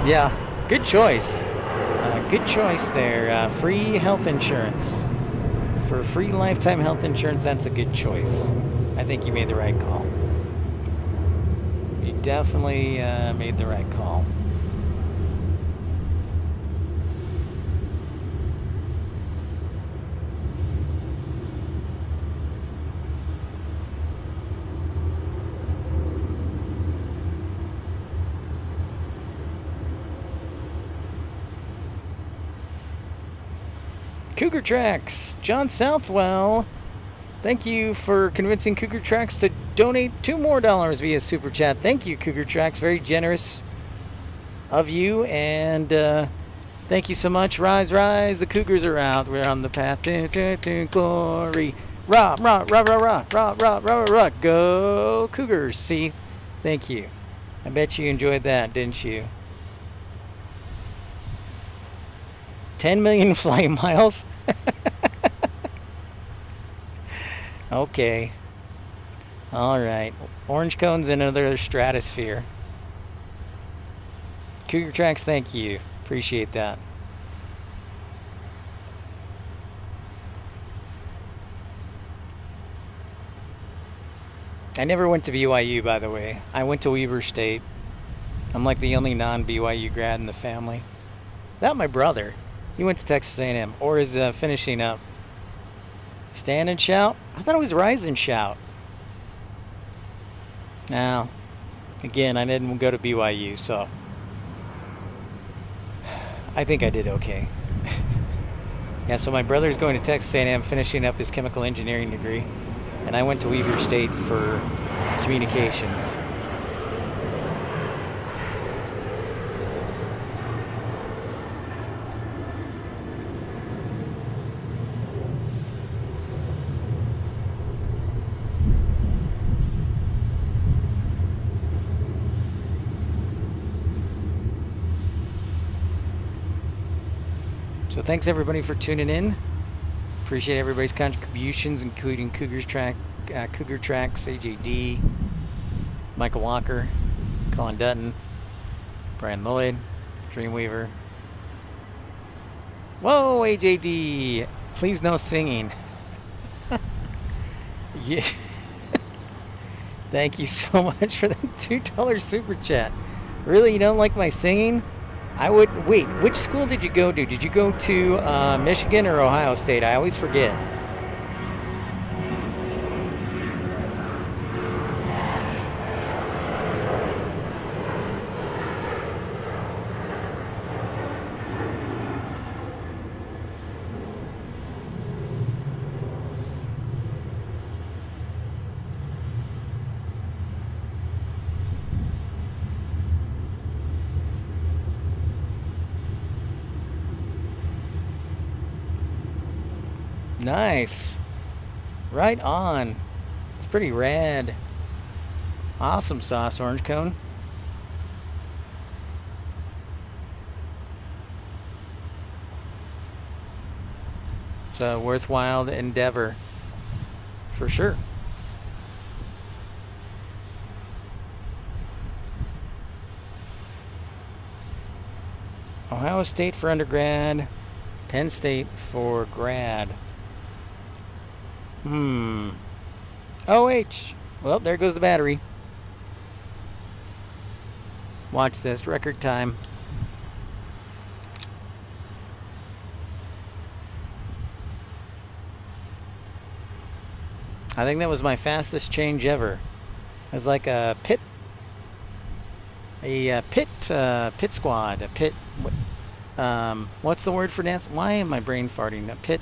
Speaker 1: Yeah, good choice. Good choice there. Free health insurance. For free lifetime health insurance, that's a good choice. I think you made the right call. You definitely made the right call. Cougar Tracks, John Southwell, thank you for convincing Cougar Tracks to donate $2 more via Super Chat. Thank you, Cougar Tracks. Very generous of you, and thank you so much. Rise, rise, the Cougars are out. We're on the path to glory. Rah, rah, rah, rah, rah, rah, rah, rah, rah. Go Cougars. See, thank you. I bet you enjoyed that, didn't you? 10 million flight miles? Okay. All right. Orange Cone's in another stratosphere. Cougar Tracks, thank you. Appreciate that. I never went to BYU, by the way. I went to Weber State. I'm like the only non-BYU grad in the family. Not my brother. He went to Texas A&M, or is finishing up. Stand and Shout? I thought it was Rise and Shout. Now, again, I didn't go to BYU, so. I think I did okay. Yeah, so my brother's going to Texas A&M, finishing up his chemical engineering degree, and I went to Weber State for communications. So thanks everybody for tuning in. Appreciate everybody's contributions, including Cougar Tracks, AJD, Michael Walker, Colin Dutton, Brian Lloyd, Dreamweaver. Whoa, AJD! Please no singing. Yeah. Thank you so much for the $2 super chat. Really, you don't like my singing? I would wait. Which school did you go to? Did you go to Michigan or Ohio State? I always forget. Nice. Right on. It's pretty rad. Awesome sauce, orange cone. It's a worthwhile endeavor, for sure. Ohio State for undergrad, Penn State for grad. OH. Well, there goes the battery. Watch this. Record time. I think that was my fastest change ever. It was like a pit squad. A pit. What's the word for dance? Why am I brain farting? A pit.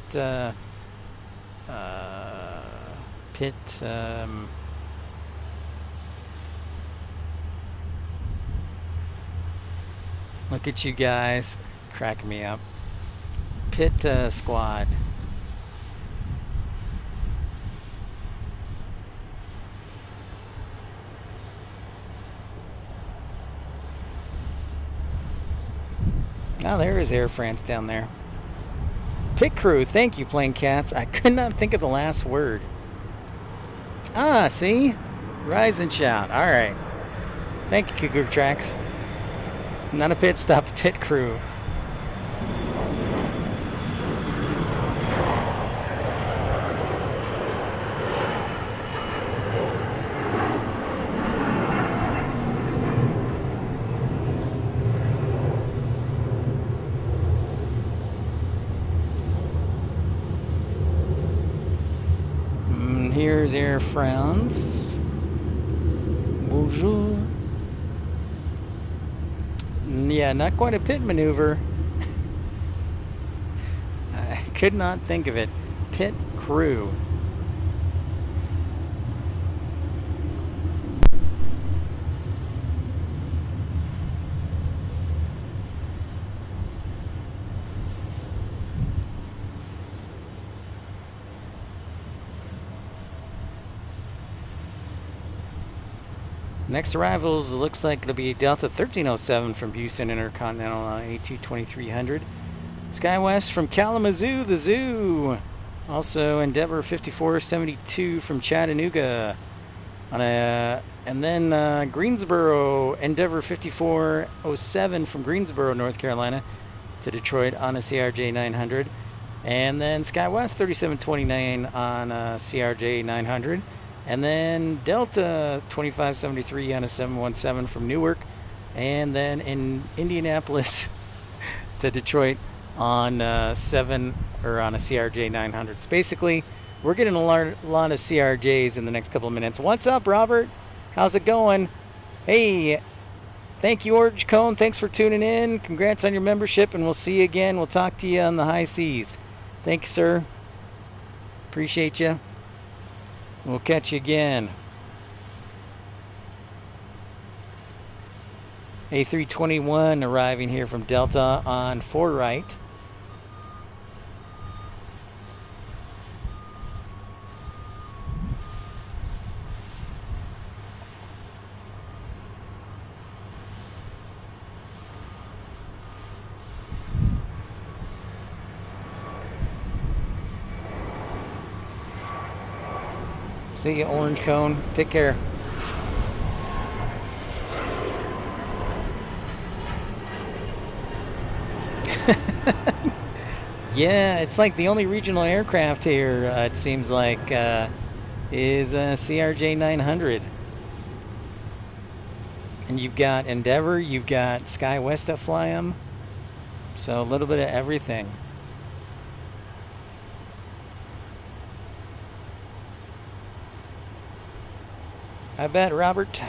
Speaker 1: Look at you guys, cracking me up. Pit squad. Oh, there is Air France down there. Pit crew, thank you, Plain Cats. I could not think of the last word. Ah, see? Rise and shout. All right. Thank you, Cougar Tracks. Not a pit stop, a pit crew. Here's Air France. Bonjour. Yeah, not quite a pit maneuver. I could not think of it. Pit crew. Next arrivals looks like it'll be Delta 1307 from Houston Intercontinental A22300. SkyWest from Kalamazoo, the zoo. Also Endeavor 5472 from Chattanooga. And then Greensboro, Endeavor 5407 from Greensboro, North Carolina to Detroit on a CRJ 900. And then SkyWest 3729 on a CRJ 900. And then Delta 2573 on a 717 from Newark. And then in Indianapolis to Detroit on on a CRJ 900. So basically, we're getting a lot of CRJs in the next couple of minutes. What's up, Robert? How's it going? Hey, Thank you, Orange Cone. Thanks for tuning in. Congrats on your membership, and we'll see you again. We'll talk to you on the high seas. Thank you, sir. Appreciate you. We'll catch you again. A321 arriving here from Delta on 4 right. See you, Orange Cone. Take care. Yeah, it's like the only regional aircraft here, it seems like, is CRJ 900. And you've got Endeavor, you've got SkyWest that fly them. So a little bit of everything. I bet, Robert.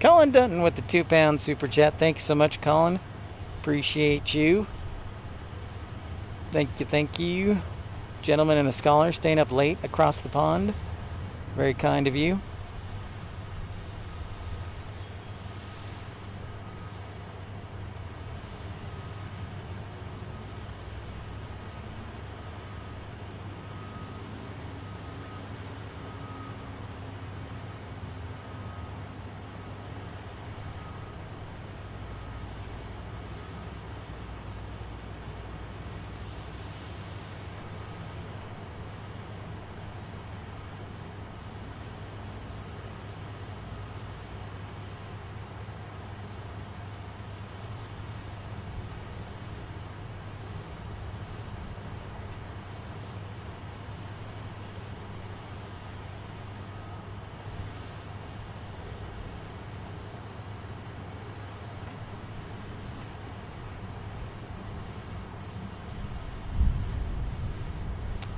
Speaker 1: Colin Dutton with the £2 super chat. Thank you so much, Colin. Appreciate you. Thank you, thank you. Gentleman and a scholar staying up late across the pond. Very kind of you.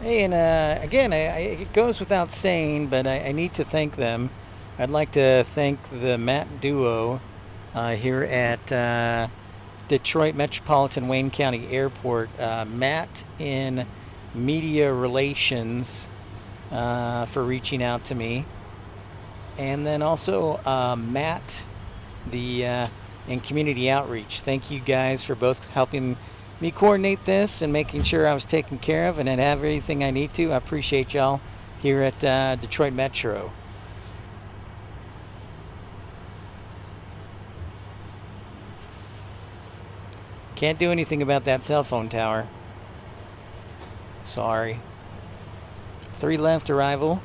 Speaker 1: Hey, and again, it goes without saying, but I need to thank them. I'd like to thank the Matt duo here at Detroit Metropolitan Wayne County Airport. Matt in media relations for reaching out to me. And then also Matt in community outreach. Thank you guys for both helping me coordinate this and making sure I was taken care of and have everything I need to. I appreciate y'all here at Detroit Metro. Can't do anything about that cell phone tower. Sorry. 3 left arrival.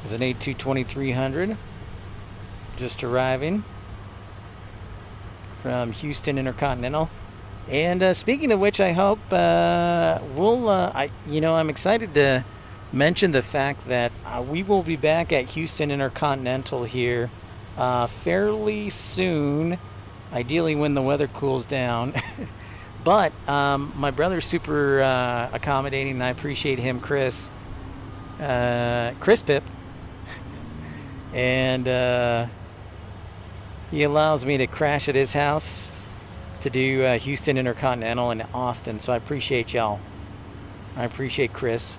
Speaker 1: It's an A220-300 just arriving from Houston Intercontinental. And speaking of which, I hope I'm excited to mention the fact that we will be back at Houston Intercontinental here fairly soon, ideally when the weather cools down. But my brother's super accommodating, and I appreciate him, Chris Pip. And he allows me to crash at his house to do Houston Intercontinental in Austin. So I appreciate y'all. I appreciate Chris.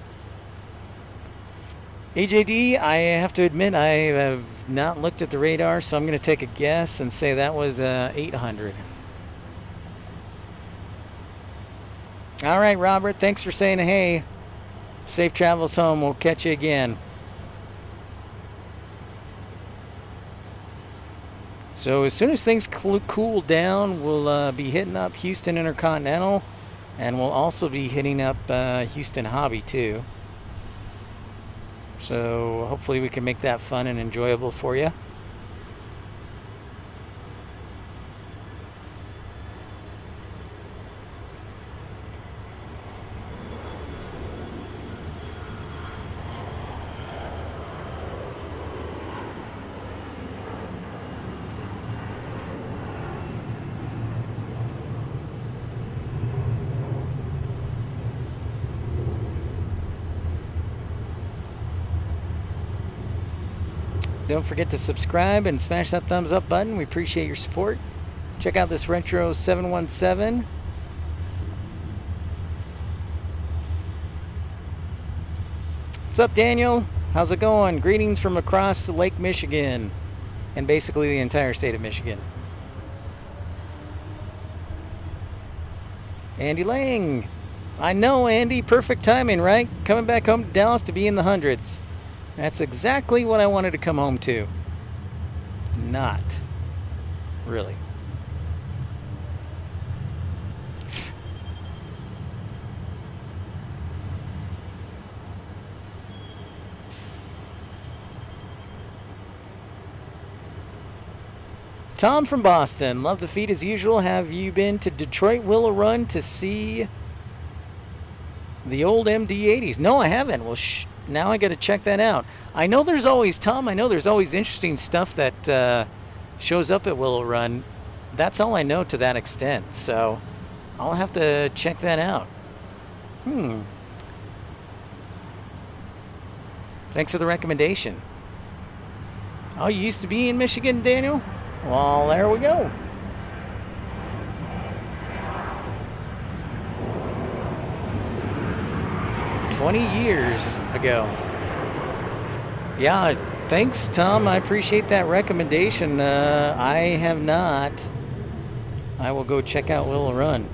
Speaker 1: AJD, I have to admit I have not looked at the radar, so I'm going to take a guess and say that was 800. All right, Robert, thanks for saying hey. Safe travels home. We'll catch you again. So as soon as things cool down, we'll be hitting up Houston Intercontinental, and we'll also be hitting up Houston Hobby too. So hopefully we can make that fun and enjoyable for you. Don't forget to subscribe and smash that thumbs up button. We appreciate your support. Check out this Retro 717. What's up, Daniel? How's it going? Greetings from across Lake Michigan and basically the entire state of Michigan. Andy Lang. I know, Andy. Perfect timing, right? Coming back home to Dallas to be in the hundreds. That's exactly what I wanted to come home to. Not really. Tom from Boston. Love the feed as usual. Have you been to Detroit Willow Run to see the old MD-80s? No, I haven't. Well, now I got to check that out. I know there's always, Tom, I know there's always interesting stuff that shows up at Willow Run. That's all I know to that extent. So I'll have to check that out. Thanks for the recommendation. Oh, you used to be in Michigan, Daniel? Well, there we go. $20 years ago. Yeah, thanks, Tom. I appreciate that recommendation. I have not. I will go check out Willow Run.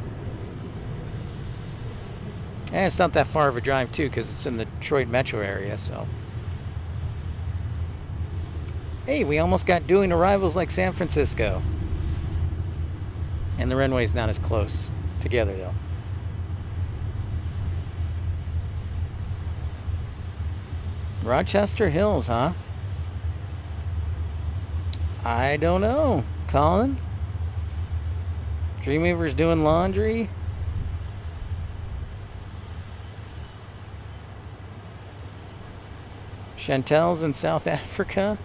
Speaker 1: And it's not that far of a drive, too, because it's in the Detroit metro area, so. Hey, we almost got doing arrivals like San Francisco. And the runway's not as close together, though. Rochester Hills, huh? I don't know. Colin? Dreamweaver's doing laundry? Chantel's in South Africa?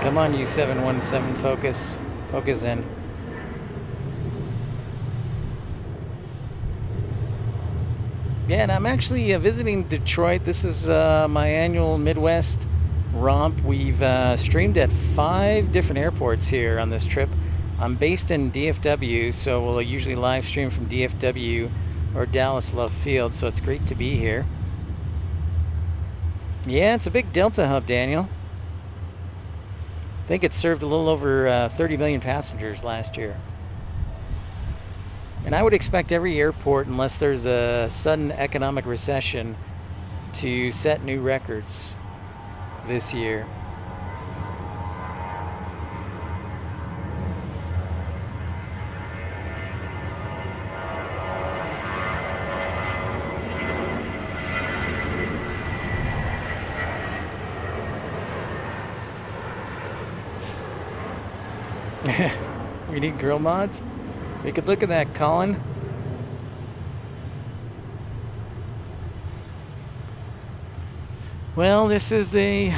Speaker 1: Come on, you 717, focus. Focus in. Yeah, and I'm actually visiting Detroit. This is my annual Midwest romp. We've streamed at 5 different airports here on this trip. I'm based in DFW, so we'll usually live stream from DFW or Dallas Love Field, so it's great to be here. Yeah, it's a big Delta hub, Daniel. I think it served a little over 30 million passengers last year. And I would expect every airport, unless there's a sudden economic recession, to set new records this year. We need grill mods? We could look at that, Colin. Well, this is a...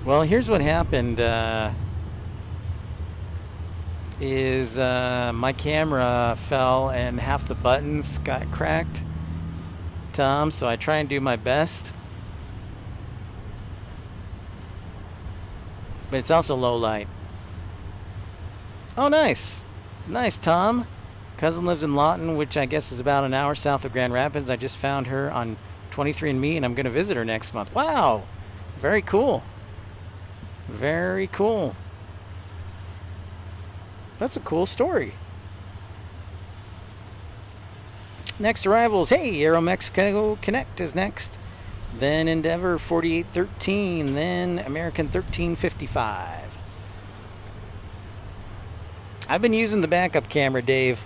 Speaker 1: Well, here's what happened. My camera fell and half the buttons got cracked, Tom, so I try and do my best. But it's also low light. Oh, nice. Nice, Tom. Cousin lives in Lawton, which I guess is about an hour south of Grand Rapids. I just found her on 23andMe, and I'm going to visit her next month. Wow. Very cool. Very cool. That's a cool story. Next arrivals. Hey, Aeromexico Connect is next. Then Endeavor 4813. Then American 1355. I've been using the backup camera, Dave.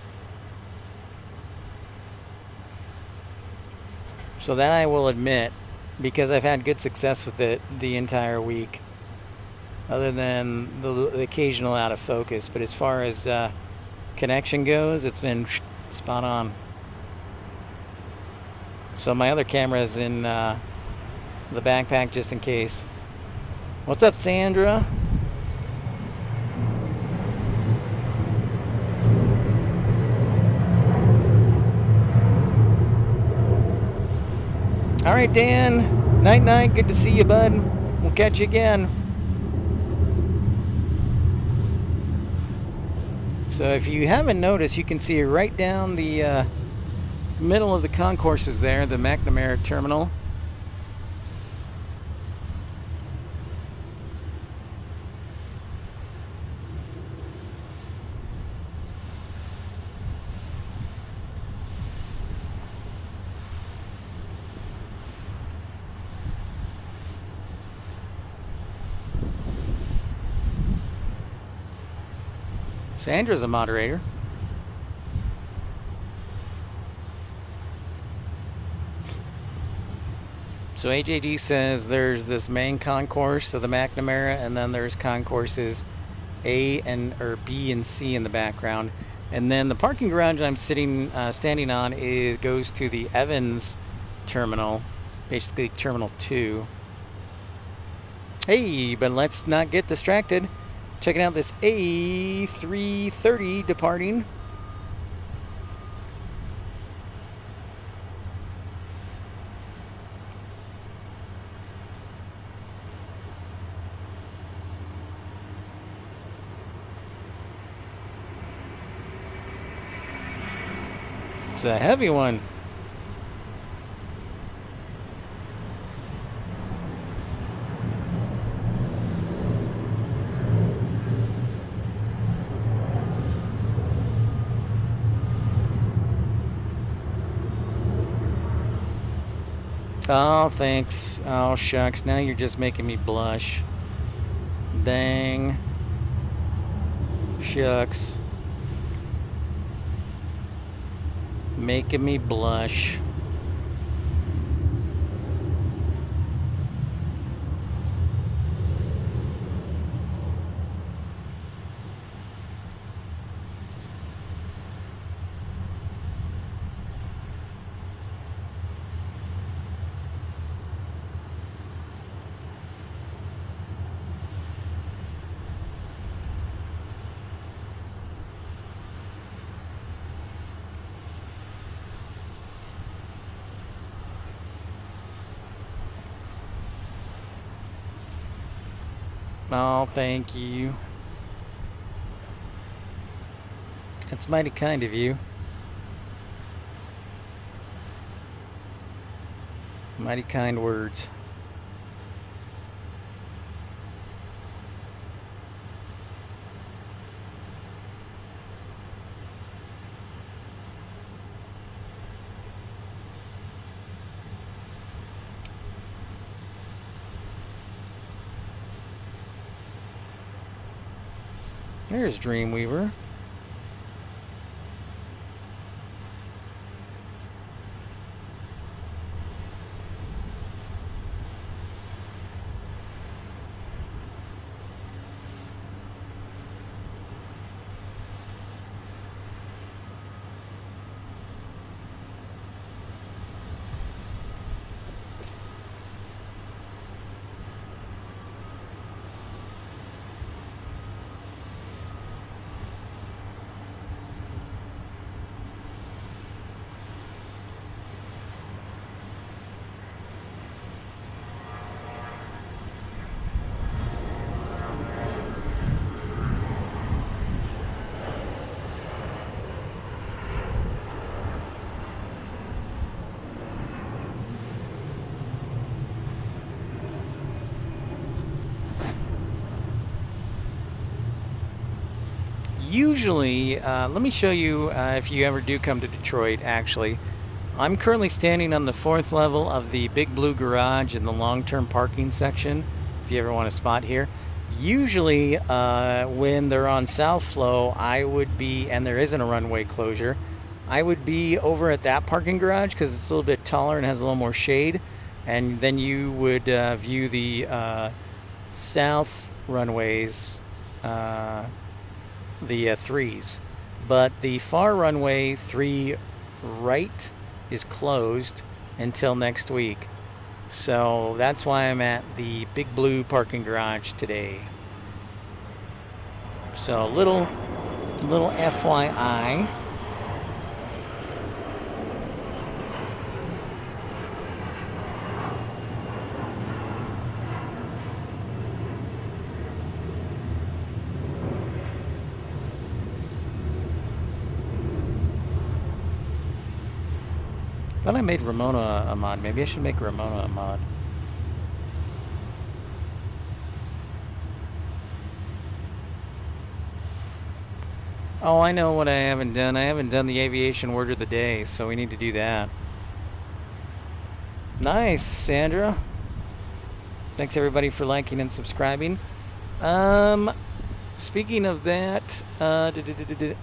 Speaker 1: So that I will admit, because I've had good success with it the entire week, other than the occasional out of focus. But as far as connection goes, it's been spot on. So my other camera is in the backpack just in case. What's up, Sandra? All right, Dan. Night, night. Good to see you, bud. We'll catch you again. So if you haven't noticed, you can see right down the middle of the concourses there, the McNamara terminal. Sandra's a moderator. So AJD says there's this main concourse of the McNamara, and then there's concourses A and or B and C in the background, and then the parking garage I'm standing on goes to the Evans terminal, basically Terminal 2. Hey, but let's not get distracted. Checking out this A330 departing. It's a heavy one. Oh, thanks. Oh, shucks. Now you're just making me blush. Dang. Shucks. Making me blush. Oh, thank you. That's mighty kind of you. Mighty kind words. There's Dreamweaver. Usually, let me show you if you ever do come to Detroit, actually. I'm currently standing on the 4th level of the Big Blue Garage in the long-term parking section, if you ever want a spot here. Usually, when they're on South Flow, I would be, and there isn't a runway closure, I would be over at that parking garage because it's a little bit taller and has a little more shade. And then you would view the south runways, the threes. But the far runway 3 right is closed until next week. So that's why I'm at the Big Blue parking garage today. So little FYI. Thought I made Ramona a mod. Maybe I should make Ramona a mod. Oh, I know what I haven't done. I haven't done the aviation word of the day, so we need to do that. Nice, Sandra. Thanks everybody for liking and subscribing. Speaking of that,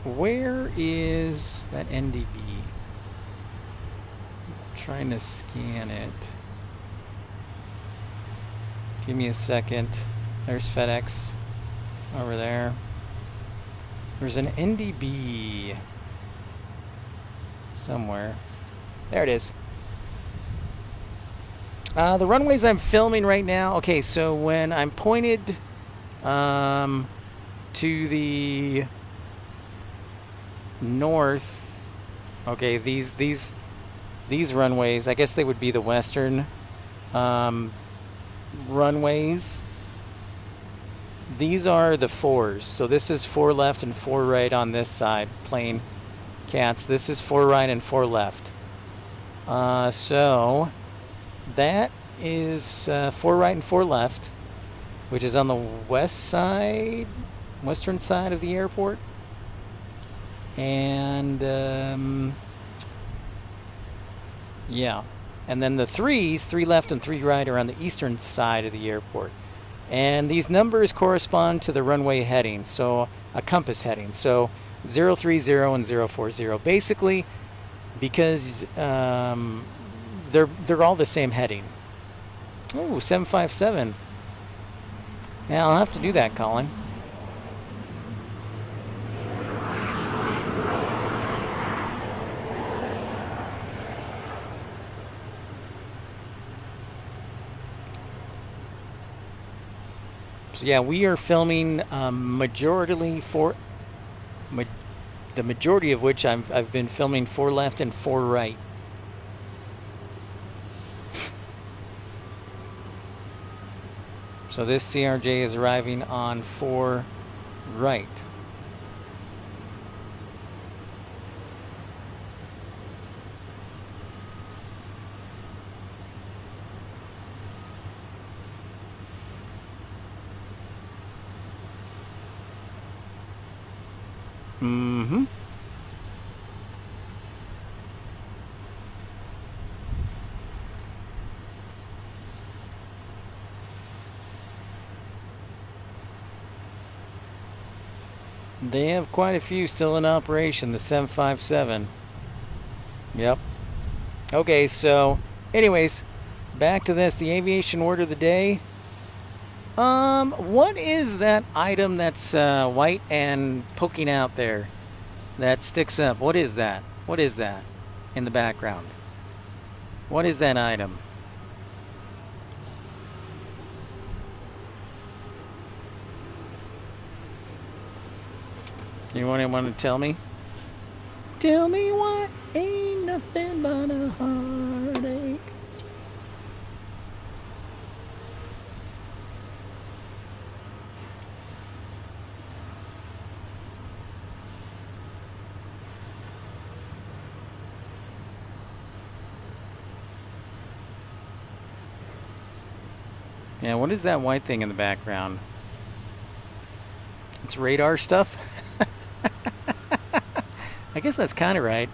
Speaker 1: where is that NDB? Trying to scan it. Give me a second. There's FedEx over there. There's an NDB somewhere. There it is. The runways I'm filming right now. Okay, so when I'm pointed to the north, okay, these runways, I guess they would be the western runways. These are the 4s. So this is 4 left and 4 right on this side, plain cats. This is 4 right and 4 left. So that is 4 right and 4 left, which is on the western side of the airport. And yeah, and then the 3s, 3 left and 3 right, are on the eastern side of the airport. And these numbers correspond to the runway heading, so a compass heading. So 030 and 040. Basically, because they're all the same heading. Oh, 757. Yeah, I'll have to do that, Colin. So yeah, we are filming the majority of which I've been filming 4 left and 4 right. So this CRJ is arriving on 4 right. Mm-hmm. They have quite a few still in operation, the 757. Yep. Okay, so anyways, back to this, the aviation word of the day. What is that item that's white and poking out there that sticks up? What is that? What is that in the background? What is that item? Anyone want to tell me? Tell me why ain't nothing but a heartache. Yeah, what is that white thing in the background? It's radar stuff? I guess that's kind of right.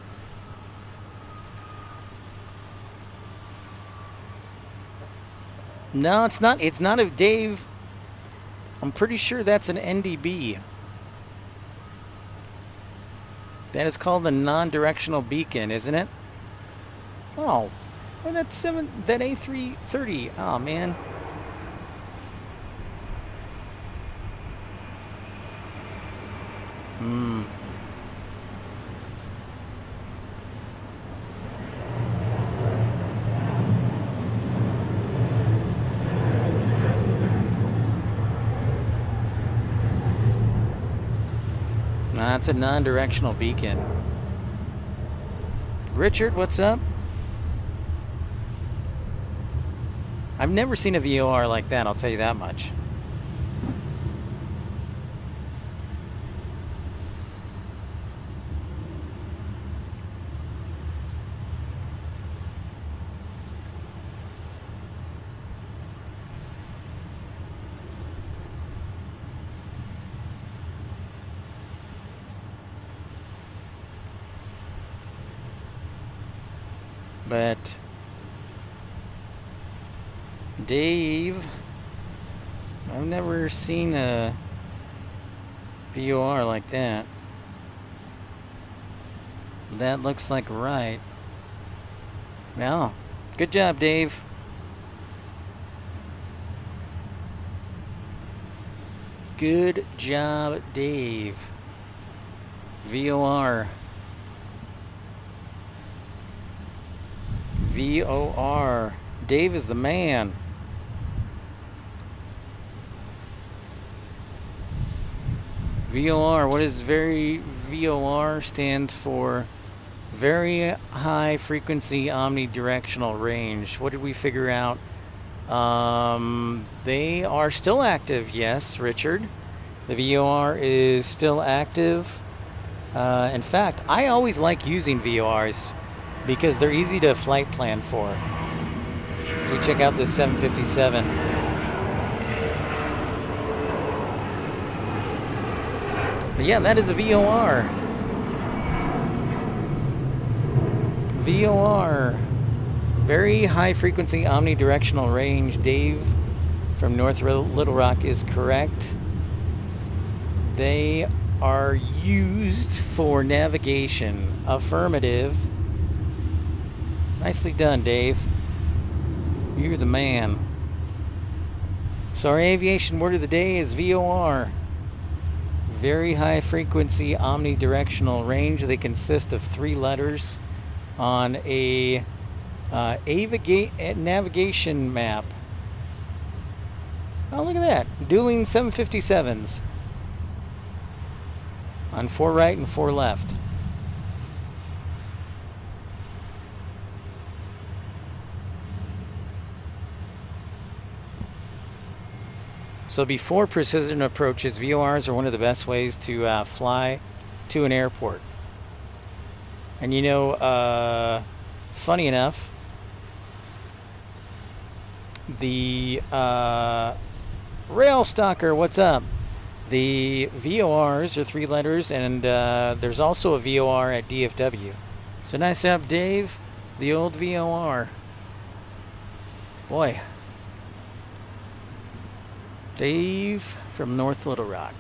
Speaker 1: No, it's not. It's not a Dave. I'm pretty sure that's an NDB. That is called a non-directional beacon, isn't it? Oh, well, that's that A330. Oh man. That's a non-directional beacon. Richard, what's up? I've never seen a VOR like that, I'll tell you that much. But Dave, I've never seen a VOR like that. That looks like right. Well, good job, Dave. Good job, Dave. VOR. VOR. Dave is the man. VOR. What is VOR stands for very high frequency omnidirectional range. What did we figure out? They are still active, yes, Richard. The VOR is still active. In fact, I always like using VORs because they're easy to flight plan for. If we check out this 757. But yeah, that is a VOR. VOR. Very high frequency omnidirectional range. Dave from North Little Rock is correct. They are used for navigation. Affirmative. Nicely done, Dave. You're the man. So our aviation word of the day is VOR. Very high frequency omnidirectional range. They consist of 3 letters on a navigation map. Oh, look at that. Dueling 757s. On 4 right and 4 left. So before precision approaches, VORs are one of the best ways to fly to an airport. And you know, funny enough, the Rail Stalker, what's up? The VORs are 3 letters, and there's also a VOR at DFW. So nice job, Dave, the old VOR. Boy. Dave from North Little Rock.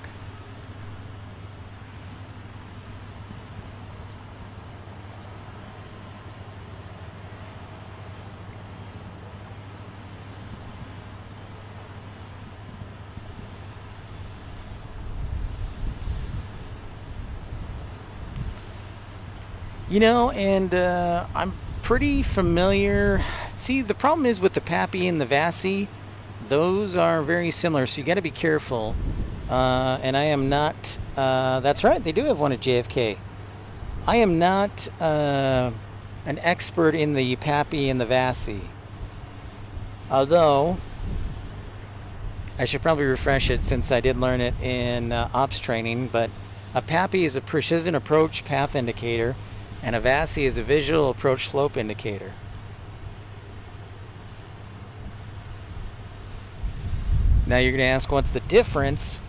Speaker 1: You know, and I'm pretty familiar. See, the problem is with the Pappy and the Vassie, those are very similar, so you got to be careful. And I am not, that's right, they do have one at JFK. I am not an expert in the Pappy and the Vassie. Although, I should probably refresh it since I did learn it in ops training, but a Pappy is a precision approach path indicator, and a Vassie is a visual approach slope indicator. Now you're going to ask, what's the difference?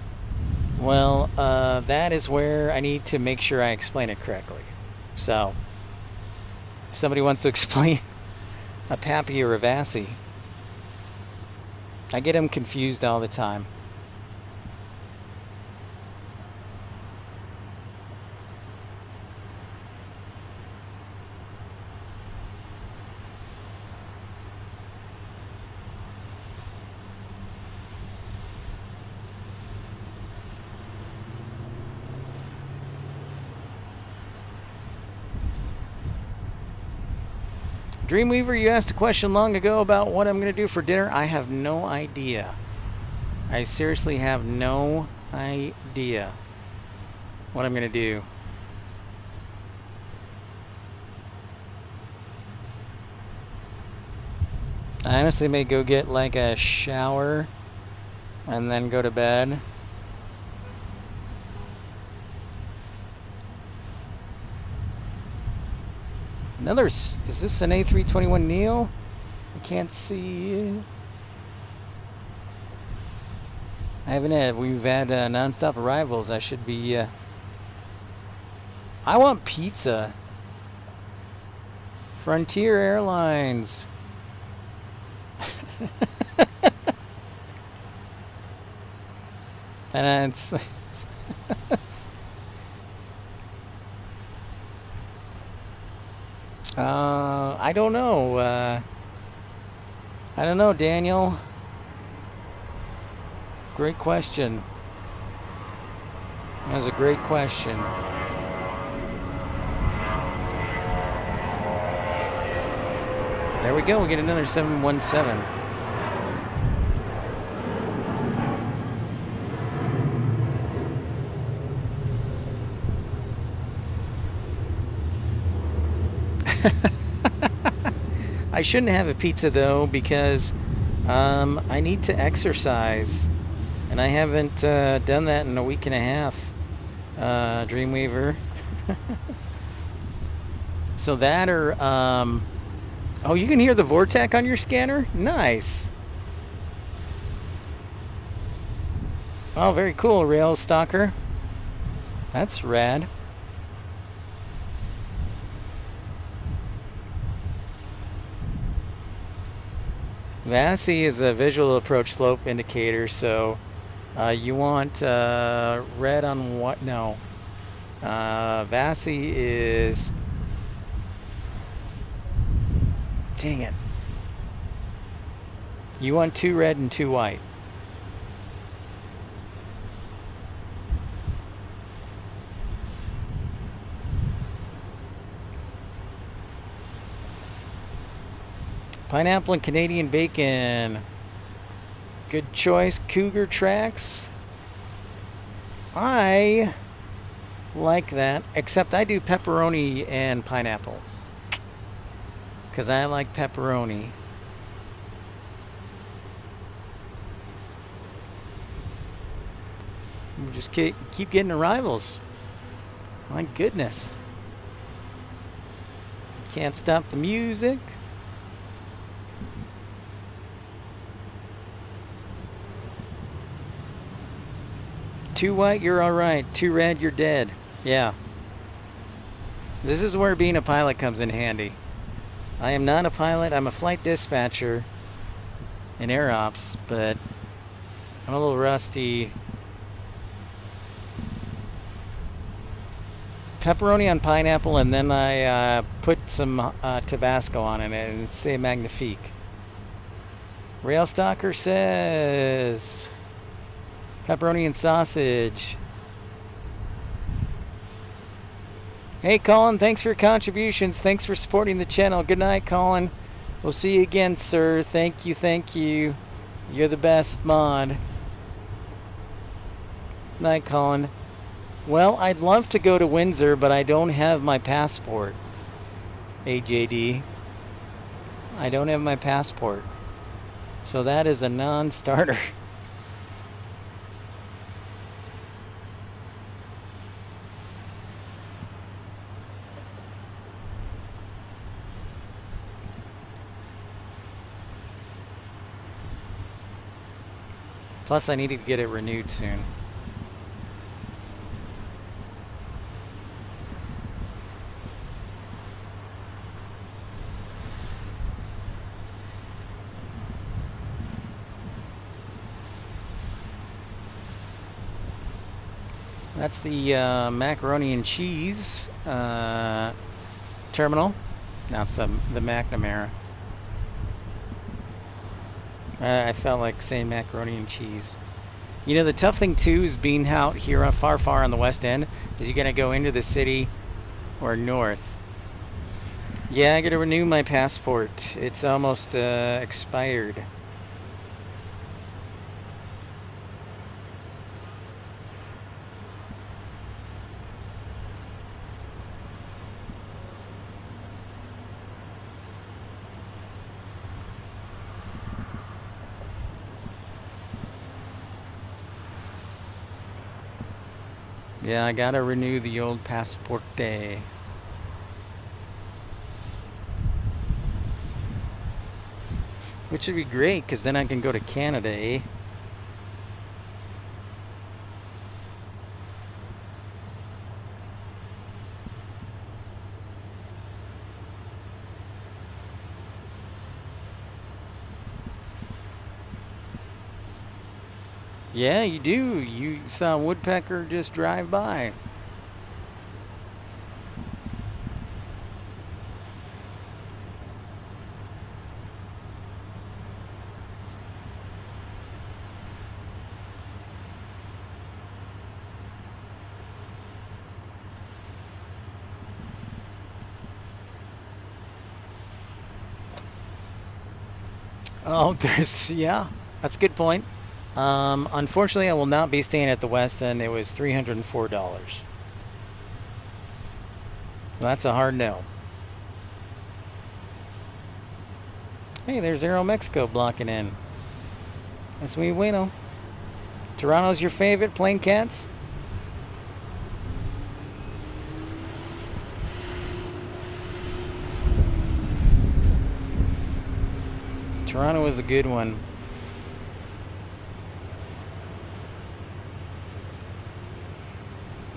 Speaker 1: Well, that is where I need to make sure I explain it correctly. So, if somebody wants to explain a Pappy or a Vassie, I get them confused all the time. Dreamweaver, you asked a question long ago about what I'm going to do for dinner. I have no idea. I seriously have no idea what I'm going to do. I honestly may go get like a shower and then go to bed. Another, is this an A321 Neo? I can't see. We've had non-stop arrivals. I should be, I want pizza. Frontier Airlines. And it's I don't know. I don't know, Daniel. Great question. That was a great question. There we go. We get another 717. I shouldn't have a pizza though because I need to exercise, and I haven't done that in a week and a half. Dreamweaver. So that or oh, you can hear the Vortec on your scanner? Nice. Oh, very cool, Rail Stalker. That's rad. VASI is a visual approach slope indicator, so you want red on what? No. VASI is... Dang it. You want 2 red and 2 white. Pineapple and Canadian bacon. Good choice. Cougar Tracks. I like that, except I do pepperoni and pineapple. Because I like pepperoni. We just keep getting arrivals. My goodness. Can't stop the music. Two white, you're all right. 2 red, you're dead. Yeah. This is where being a pilot comes in handy. I am not a pilot. I'm a flight dispatcher in air ops, but I'm a little rusty. Pepperoni on pineapple, and then I put some Tabasco on it, and it's say magnifique. Railstalker says pepperoni and sausage. Hey, Colin, thanks for your contributions. Thanks for supporting the channel. Good night, Colin. We'll see you again, sir. Thank you, thank you. You're the best mod. Night, Colin. Well, I'd love to go to Windsor, but I don't have my passport. AJD. I don't have my passport. So that is a non-starter. Plus, I need to get it renewed soon. That's the macaroni and cheese terminal. Now it's the McNamara. I felt like saying macaroni and cheese. You know, the tough thing too is being out here far on the west end is you got to go into the city or north. Yeah, I gotta renew my passport. It's almost expired. Yeah, I gotta renew the old passport day. Which would be great, because then I can go to Canada, eh? Yeah, you do. You saw a woodpecker just drive by. Oh, yeah, that's a good point. Unfortunately, I will not be staying at the West End. It was $304. That's a hard no. Hey, there's Aeromexico blocking in. That's muy bueno. Toronto's your favorite, Plain Cats? Toronto was a good one.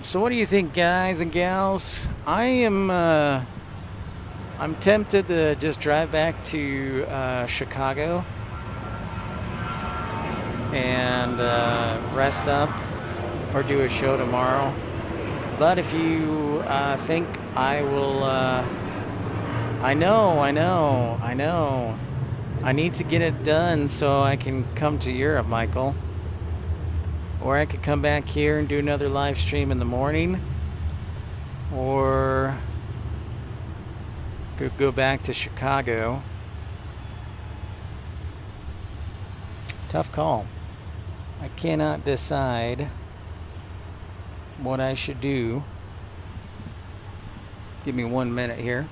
Speaker 1: So what do you think, guys and gals? I'm tempted to just drive back to Chicago and rest up or do a show tomorrow. But if you think I will, I know. I need to get it done so I can come to Europe, Michael. Or I could come back here and do another live stream in the morning. Or could go back to Chicago. Tough call. I cannot decide what I should do. Give me 1 minute here.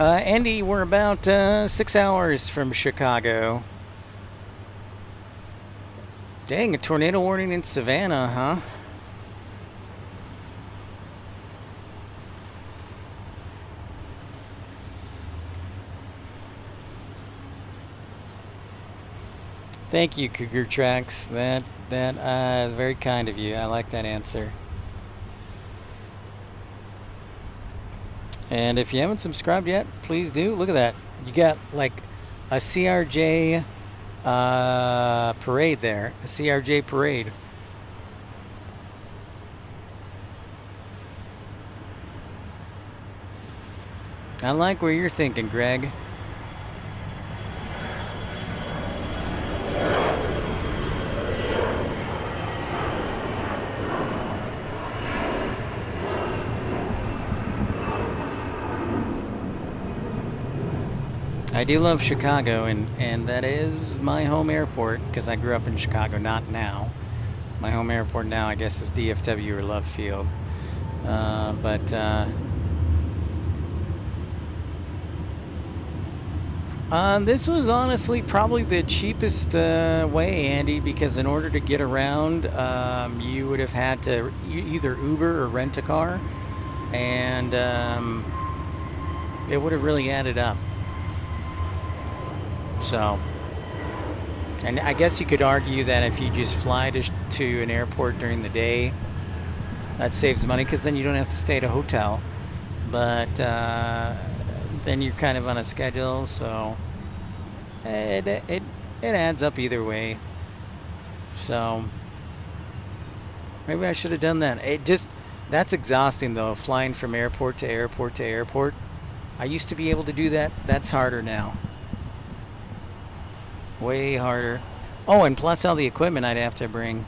Speaker 1: Andy, we're about 6 hours from Chicago. Dang, a tornado warning in Savannah, huh? Thank you, Cougar Tracks. That very kind of you. I like that answer. And if you haven't subscribed yet, please do. Look at that. You got like a CRJ parade there. A CRJ parade. I like where you're thinking, Greg. I do love Chicago, and that is my home airport because I grew up in Chicago, not now. My home airport now, I guess, is DFW or Love Field. This was honestly probably the cheapest way, Andy, because in order to get around, you would have had to either Uber or rent a car. and it would have really added up. So, and I guess you could argue that if you just fly to an airport during the day, that saves money because then you don't have to stay at a hotel. But then you're kind of on a schedule, so it adds up either way. So maybe I should have done that. That's exhausting though, flying from airport to airport to airport. I used to be able to do that. That's harder now. Way harder. Oh, and plus all the equipment I'd have to bring.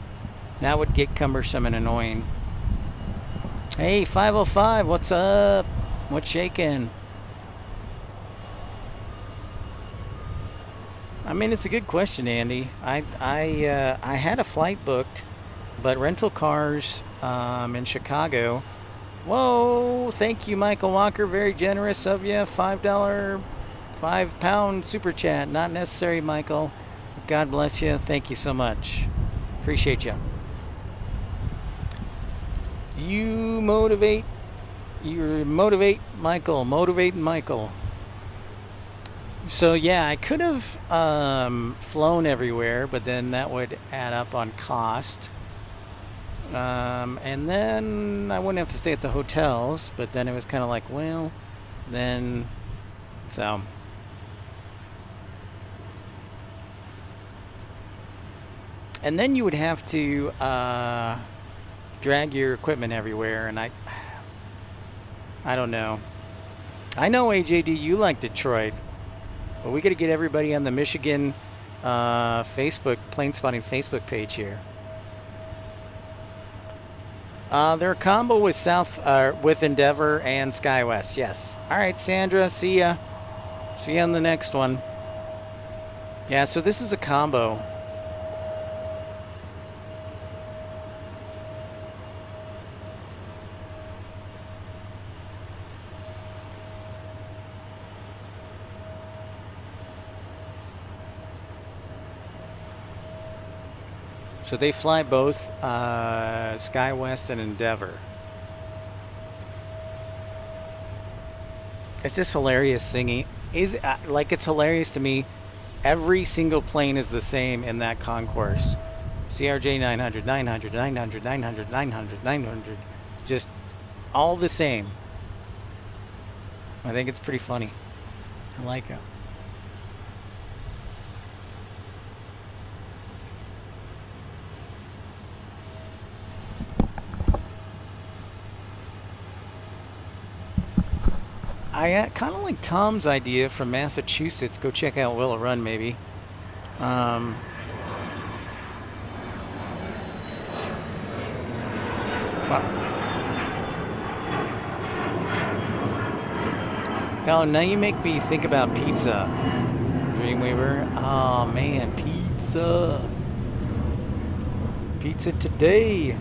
Speaker 1: That would get cumbersome and annoying. Hey, 505, what's up? What's shaking? I mean, it's a good question, Andy. I had a flight booked, but rental cars in Chicago. Whoa, thank you, Michael Walker. Very generous of you. $5, £5 super chat. Not necessary, Michael. God bless you. Thank you so much. Appreciate you. You motivate Michael. Motivate Michael. So yeah, I could have flown everywhere, but then that would add up on cost. And then I wouldn't have to stay at the hotels, but then it was kind of like, well, then, so. And then you would have to drag your equipment everywhere, and I don't know. I know, AJD, you like Detroit, but we got to get everybody on the Michigan Facebook, Planespotting Facebook page here. They're a combo with with Endeavor and SkyWest, yes. All right, Sandra, see ya. See ya on the next one. Yeah, so this is a combo. So they fly both SkyWest and Endeavor. It's just hilarious singing. It's hilarious to me. Every single plane is the same in that concourse. CRJ 900, 900, 900, 900, 900, 900. Just all the same. I think it's pretty funny. I like it. I kind of like Tom's idea from Massachusetts. Go check out Willow Run, maybe. Oh, now you make me think about pizza, Dreamweaver. Oh man, pizza. Pizza today.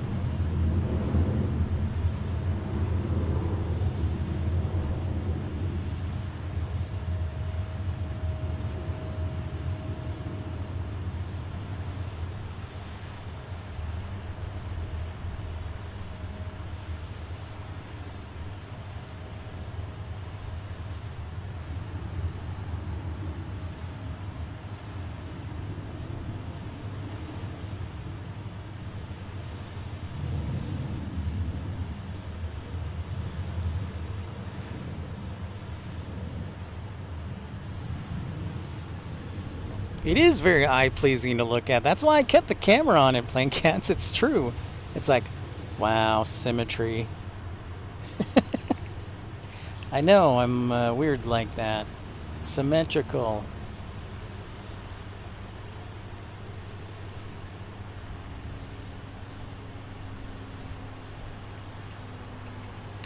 Speaker 1: It is very eye-pleasing to look at. That's why I kept the camera on it, Plain Cats. It's true. It's like, wow, symmetry. I know, I'm weird like that. Symmetrical.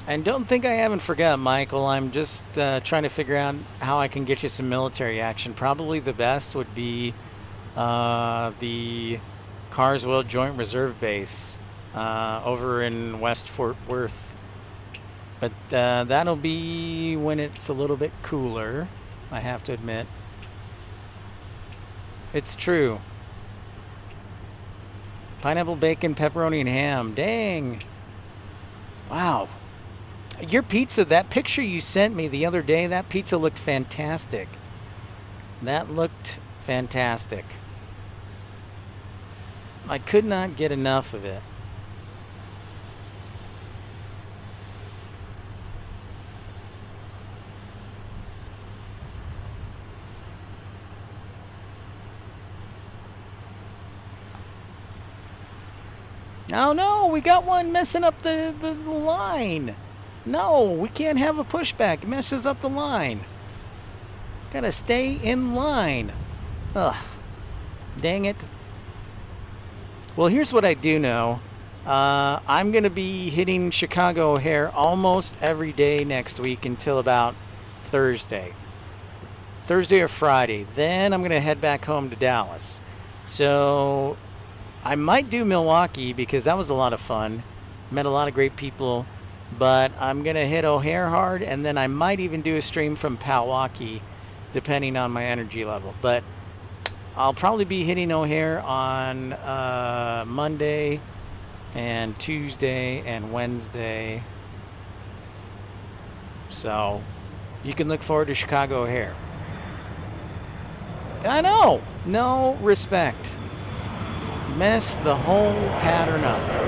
Speaker 1: And don't think I haven't forgot, Michael. I'm just trying to figure out how I can get you some military action. Probably the best would be the Carswell Joint Reserve Base over in West Fort Worth. But that'll be when it's a little bit cooler, I have to admit. It's true. Pineapple, bacon, pepperoni, and ham. Dang. Wow. Your pizza, that picture you sent me the other day, that pizza looked fantastic. That looked fantastic. I could not get enough of it. Oh no, we got one messing up the line. No, we can't have a pushback. It messes up the line. Gotta stay in line. Ugh. Dang it. Well, here's what I do know. I'm gonna be hitting Chicago O'Hare almost every day next week until about Thursday. Thursday or Friday. Then I'm gonna head back home to Dallas. So I might do Milwaukee because that was a lot of fun. Met a lot of great people. But I'm going to hit O'Hare hard, and then I might even do a stream from Milwaukee, depending on my energy level. But I'll probably be hitting O'Hare on Monday and Tuesday and Wednesday. So you can look forward to Chicago O'Hare. I know. No respect. Mess the whole pattern up.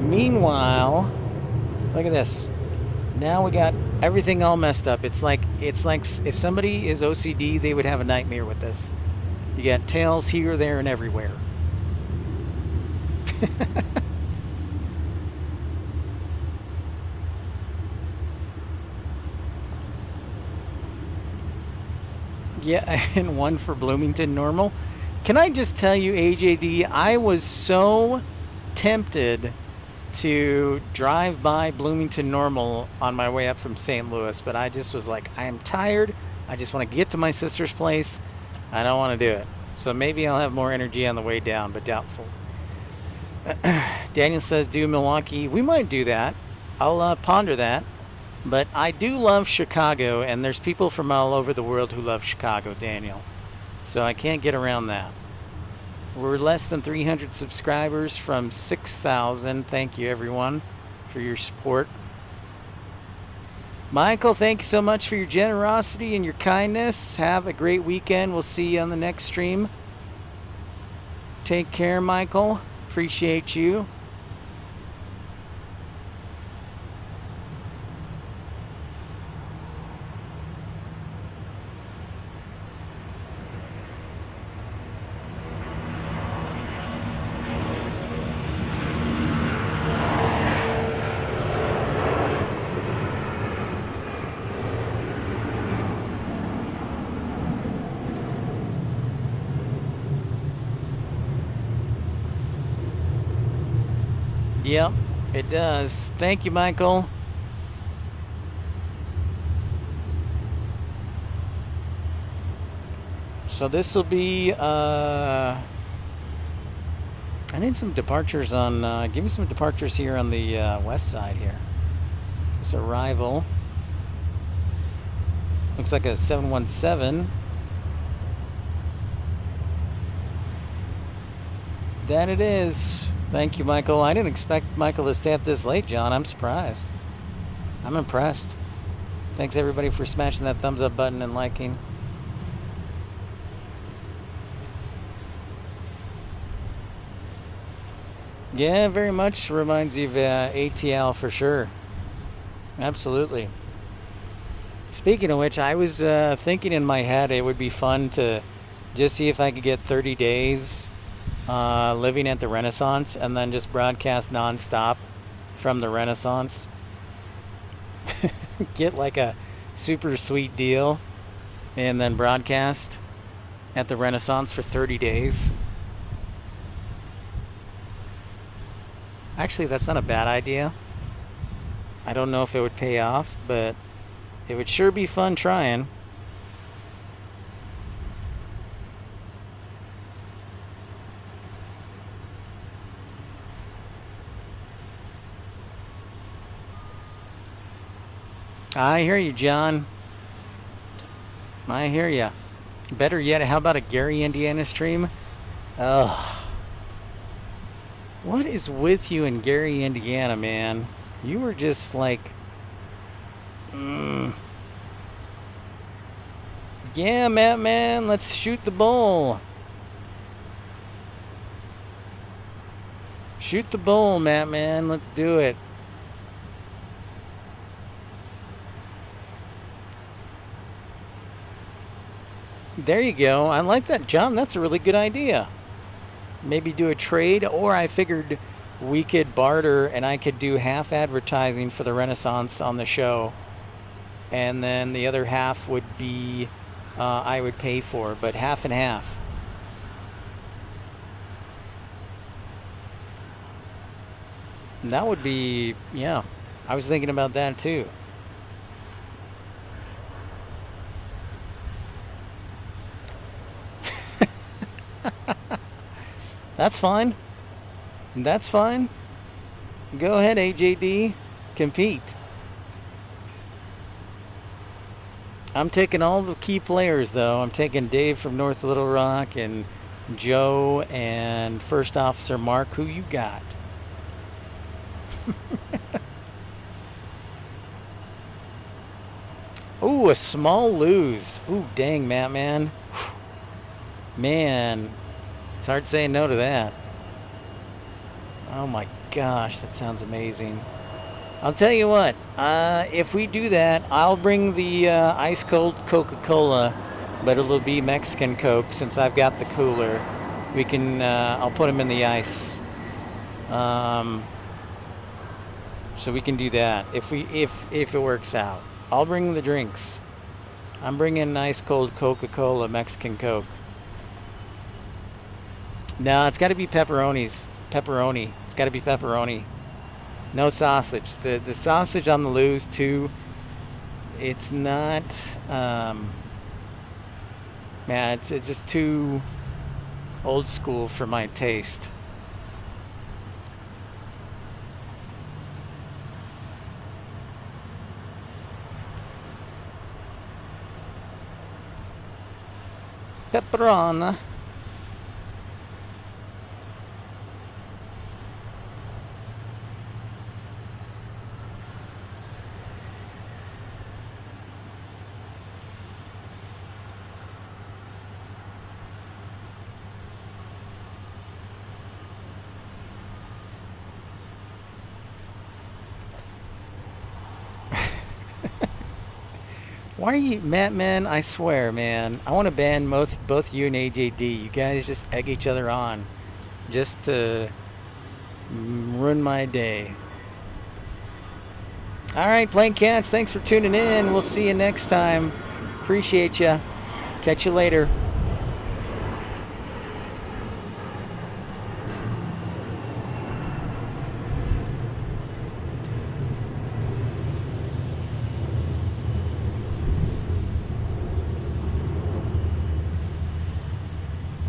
Speaker 1: Meanwhile, look at this. Now we got everything all messed up. It's like if somebody is OCD, they would have a nightmare with this. You got tails here, there, and everywhere. Yeah, and one for Bloomington normal. Can I just tell you, AJD, I was so tempted to drive by Bloomington normal on my way up from St. Louis, but I just was like, I am tired. I just want to get to my sister's place. I don't want to do it. So maybe I'll have more energy on the way down, but doubtful. Daniel says do Milwaukee. We might do that. I'll ponder that. But I do love Chicago, and there's people from all over the world who love Chicago, Daniel. So I can't get around that. We're less than 300 subscribers from 6,000. Thank you, everyone, for your support. Michael, thank you so much for your generosity and your kindness. Have a great weekend. We'll see you on the next stream. Take care, Michael. Appreciate you. Yep, it does. Thank you, Michael. So this will be, I need some departures on, give me some departures here on the west side here. This arrival. Looks like a 717. That it is. Thank you, Michael. I didn't expect Michael to stay up this late, John. I'm surprised. I'm impressed. Thanks, everybody, for smashing that thumbs up button and liking. Yeah, very much reminds you of ATL for sure. Absolutely. Speaking of which, I was thinking in my head it would be fun to just see if I could get 30 days living at the Renaissance and then just broadcast nonstop from the Renaissance. Get like a super sweet deal and then broadcast at the Renaissance for 30 days. Actually, that's not a bad idea. I don't know if it would pay off, but it would sure be fun trying. I hear you, John. I hear you. Better yet, how about a Gary, Indiana stream? Ugh. What is with you in Gary, Indiana, man? You were just like... Yeah, Matt, man, let's shoot the bull. Shoot the bull, Matt, man, let's do it. There you go. I like that, John. That's a really good idea. Maybe do a trade, or I figured we could barter and I could do half advertising for the Renaissance on the show, and then the other half would be I would pay for, but half and half. And that would be, yeah, I was thinking about that too. That's fine. That's fine. Go ahead, AJD. Compete. I'm taking all the key players, though. I'm taking Dave from North Little Rock and Joe and First Officer Mark. Who you got? Ooh, a small lose. Ooh, dang, Matt, man. Man, it's hard saying no to that. Oh my gosh, that sounds amazing. I'll tell you what, if we do that, I'll bring the ice cold Coca-Cola, but it'll be Mexican Coke since I've got the cooler. We can, I'll put them in the ice. So we can do that if it works out. I'll bring the drinks. I'm bringing ice cold Coca-Cola, Mexican Coke. No, it's got to be pepperonis. Pepperoni. It's got to be pepperoni. No sausage. The sausage on the loose too. It's not. Man, it's just too old school for my taste. Pepperoni. Why are you, Matt, man? I swear, man. I want to ban both you and AJD. You guys just egg each other on. Just to ruin my day. Alright, Plain Cats, thanks for tuning in. We'll see you next time. Appreciate you. Catch you later.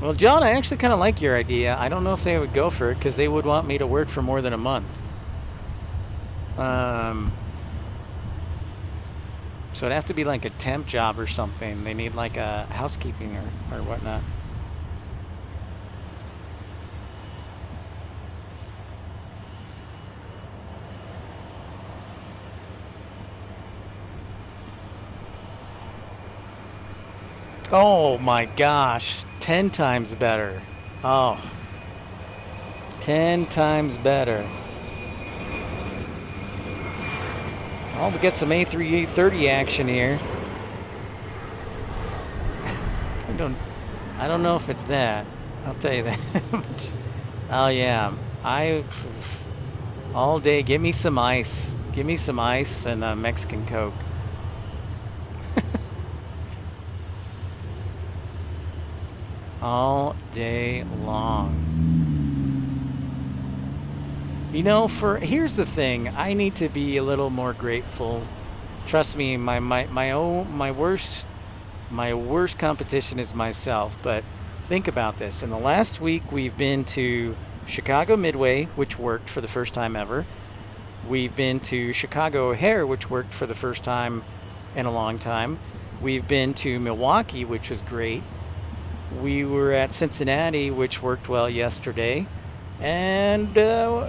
Speaker 1: Well, John, I actually kind of like your idea. I don't know if they would go for it because they would want me to work for more than a month. So it'd have to be like a temp job or something. They need like a housekeeping or whatnot. Oh my gosh, 10 times better. Oh, 10 times better. Oh, we got some A330 action here. I don't know if it's that. I'll tell you that. Oh yeah, all day. Give me some ice. Give me some ice and a Mexican Coke. All day long. You know, here's the thing. I need to be a little more grateful. Trust me, my worst competition is myself. But think about this. In the last week, we've been to Chicago Midway, which worked for the first time ever. We've been to Chicago O'Hare, which worked for the first time in a long time. We've been to Milwaukee, which was great. We were at Cincinnati, which worked well yesterday. And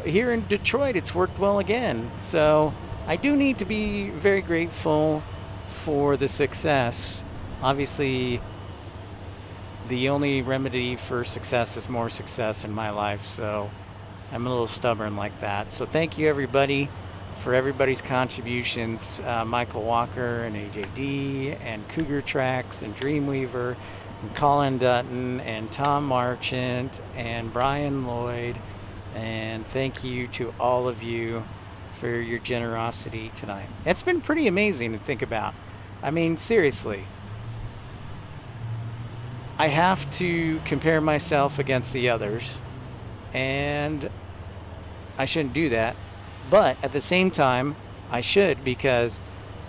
Speaker 1: here in Detroit, it's worked well again. So I do need to be very grateful for the success. Obviously, the only remedy for success is more success in my life. So I'm a little stubborn like that. So thank you, everybody, for everybody's contributions. Michael Walker and AJD and Cougar Tracks and Dreamweaver and Colin Dutton and Tom Marchant and Brian Lloyd. And thank you to all of you for your generosity tonight. It's been pretty amazing to think about. I mean, seriously. I have to compare myself against the others, and I shouldn't do that. But at the same time, I should, because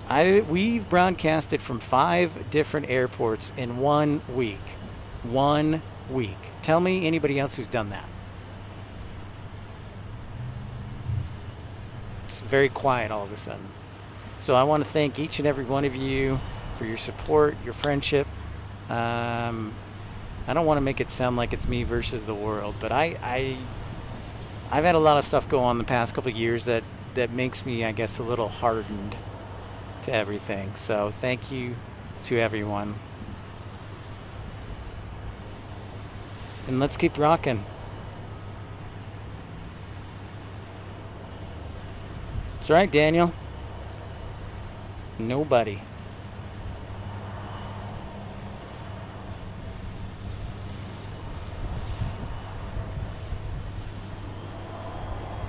Speaker 1: we've broadcasted from 5 different airports in 1 week. 1 week. Tell me anybody else who's done that. It's very quiet all of a sudden. So I want to thank each and every one of you for your support, your friendship. I don't want to make it sound like it's me versus the world, but I've had a lot of stuff go on the past couple of years that makes me, I guess, a little hardened to everything. So thank you to everyone. And let's keep rocking. That's right, Daniel. Nobody.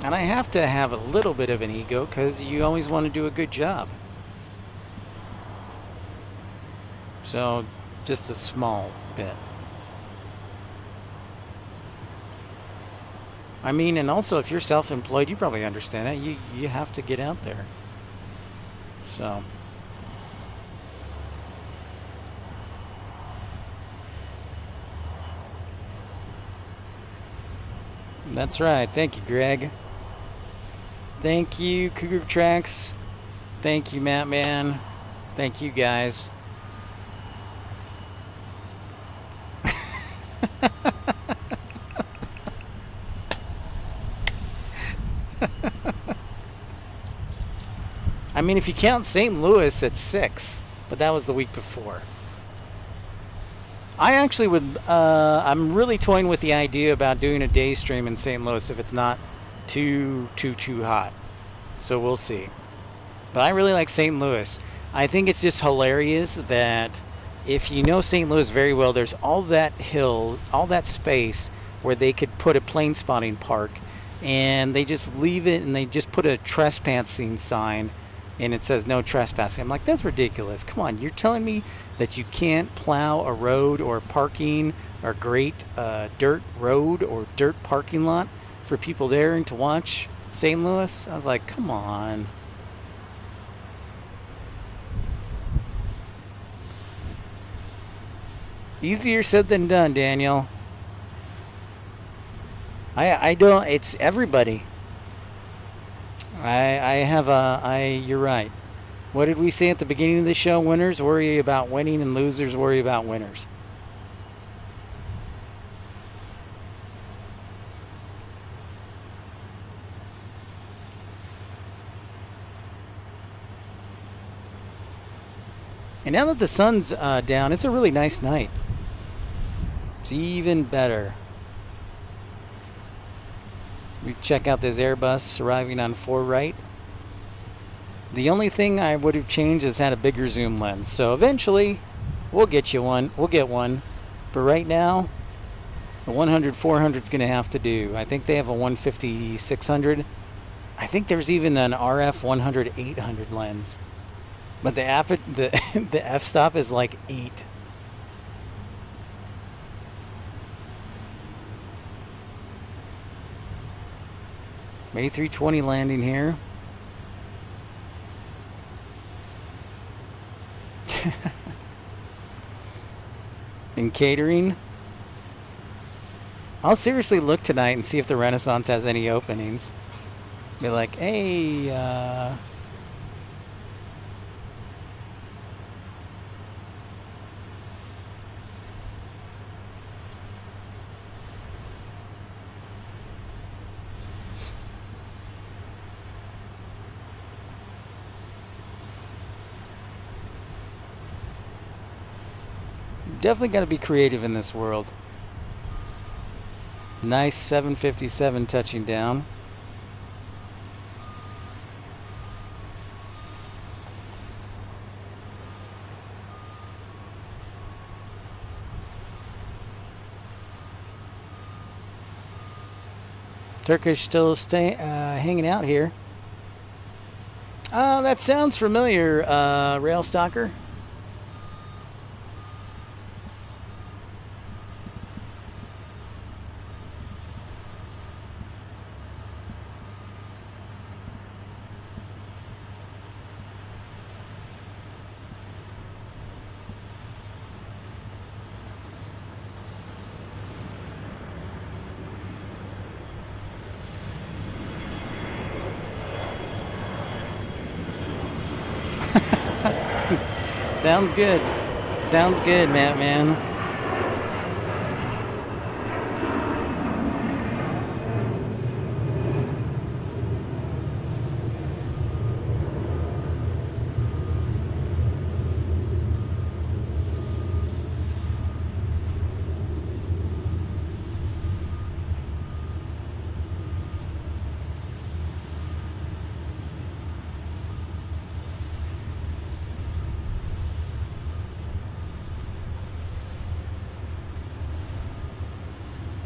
Speaker 1: And I have to have a little bit of an ego because you always want to do a good job. So, just a small bit. I mean, and also if you're self-employed, you probably understand that. You have to get out there. So. That's right. Thank you, Greg. Thank you, Cougar Tracks. Thank you, Matt Man. Thank you, guys. I mean, if you count St. Louis, it's 6, but that was the week before. I actually would, I'm really toying with the idea about doing a day stream in St. Louis if it's not too hot. So we'll see. But I really like St. Louis. I think it's just hilarious that if you know St. Louis very well, there's all that hill, all that space where they could put a plane spotting park, and they just leave it and they just put a trespassing sign and it says no trespassing. I'm like, that's ridiculous. Come on, you're telling me that you can't plow a road or parking or great dirt road or dirt parking lot for people there and to watch St. Louis? I was like, come on. Easier said than done, Daniel. I don't, it's everybody. You're right. What did we say at the beginning of the show? Winners worry about winning and losers worry about winners. And now that the sun's down, it's a really nice night. It's even better. We check out this Airbus arriving on 4 right. The only thing I would have changed is had a bigger zoom lens. So eventually, we'll get you one. We'll get one. But right now, the 100-400 is going to have to do. I think they have a 150-600. I think there's even an RF 100-800 lens. But the f-stop is like 8. A320 landing here. In catering. I'll seriously look tonight and see if the Renaissance has any openings. Be like, hey, Definitely got to be creative in this world. Nice 757 touching down. Turkish still hanging out here. That sounds familiar, Rail Stalker. Sounds good. Sounds good, Matt, man.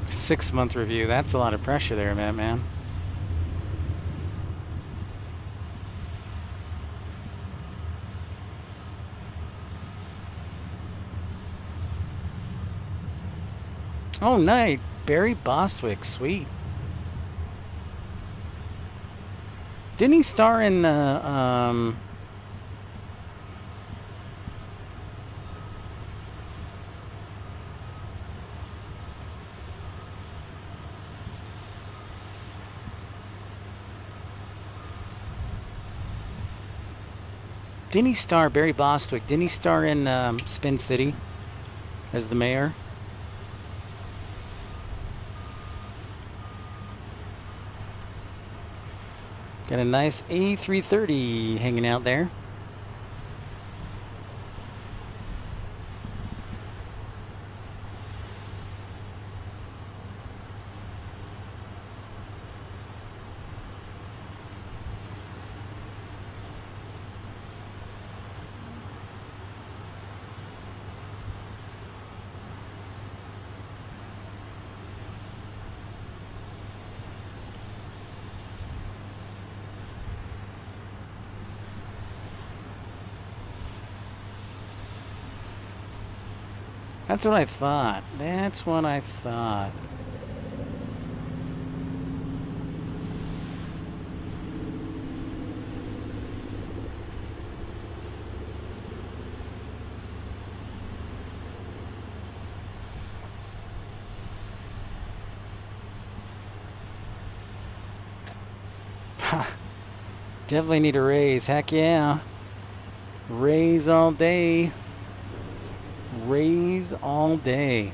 Speaker 1: Six-month review. That's a lot of pressure there, man. Oh, nice. Barry Bostwick. Sweet. Didn't he star in Didn't he star, Barry Bostwick, didn't he star in Spin City as the mayor? Got a nice A330 hanging out there. That's what I thought. That's what I thought. Definitely need a raise. Heck yeah. Raise all day. Raise all day.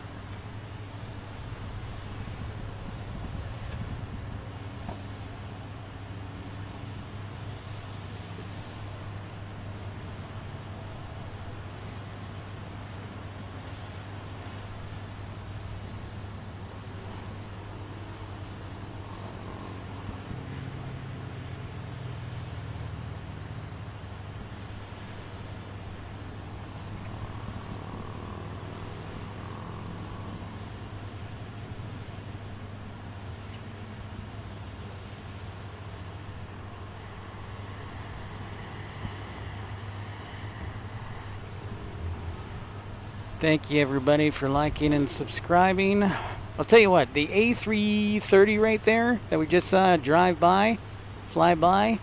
Speaker 1: Thank you, everybody, for liking and subscribing. I'll tell you what, the A330 right there that we just saw drive by, fly by.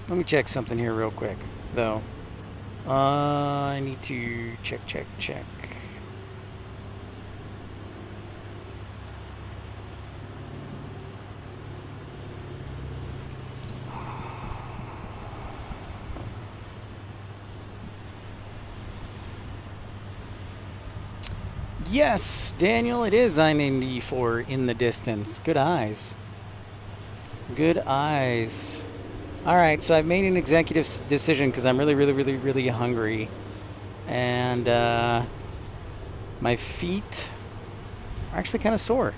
Speaker 1: Let me check something here real quick, though. I need to check. Yes, Daniel, it is I-94 in the distance. Good eyes. Good eyes. All right, so I've made an executive decision because I'm really hungry. And My feet are actually kind of sore.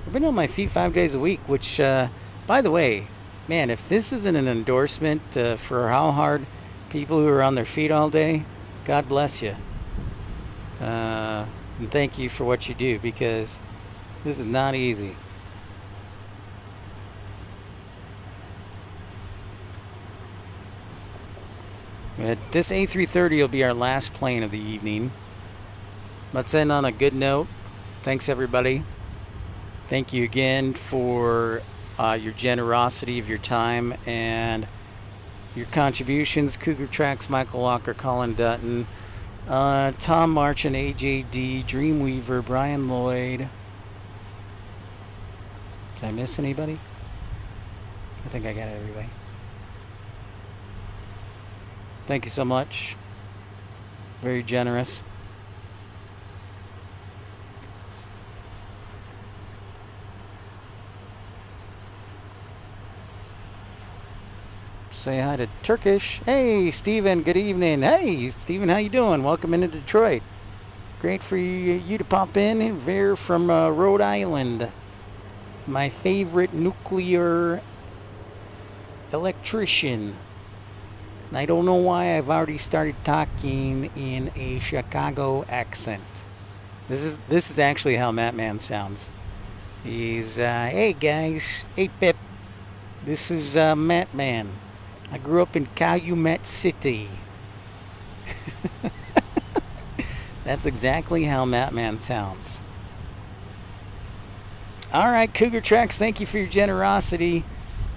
Speaker 1: I've been on my feet 5 days a week, which, by the way, man, if this isn't an endorsement for how hard people who are on their feet all day, God bless you. And thank you for what you do, because this is not easy. But this A330 will be our last plane of the evening. Let's end on a good note. Thanks, everybody. Thank you again for your generosity of your time and your contributions. Cougar Tracks, Michael Walker, Colin Dutton, Tom Marchand, AJD, Dreamweaver, Brian Lloyd. Did I miss anybody? I think I got everybody. Thank you so much. Very generous. Say hi to Turkish. Hey, Steven, good evening. Hey, Steven, how you doing? Welcome into Detroit. Great for you to pop in. We're from Rhode Island. My favorite nuclear electrician. And I don't know why I've already started talking in a Chicago accent. This is actually how Mattman sounds. He's, hey guys, hey Pip. This is Mattman. I grew up in Calumet City. That's exactly how Mattman sounds. All right, Cougar Tracks, thank you for your generosity.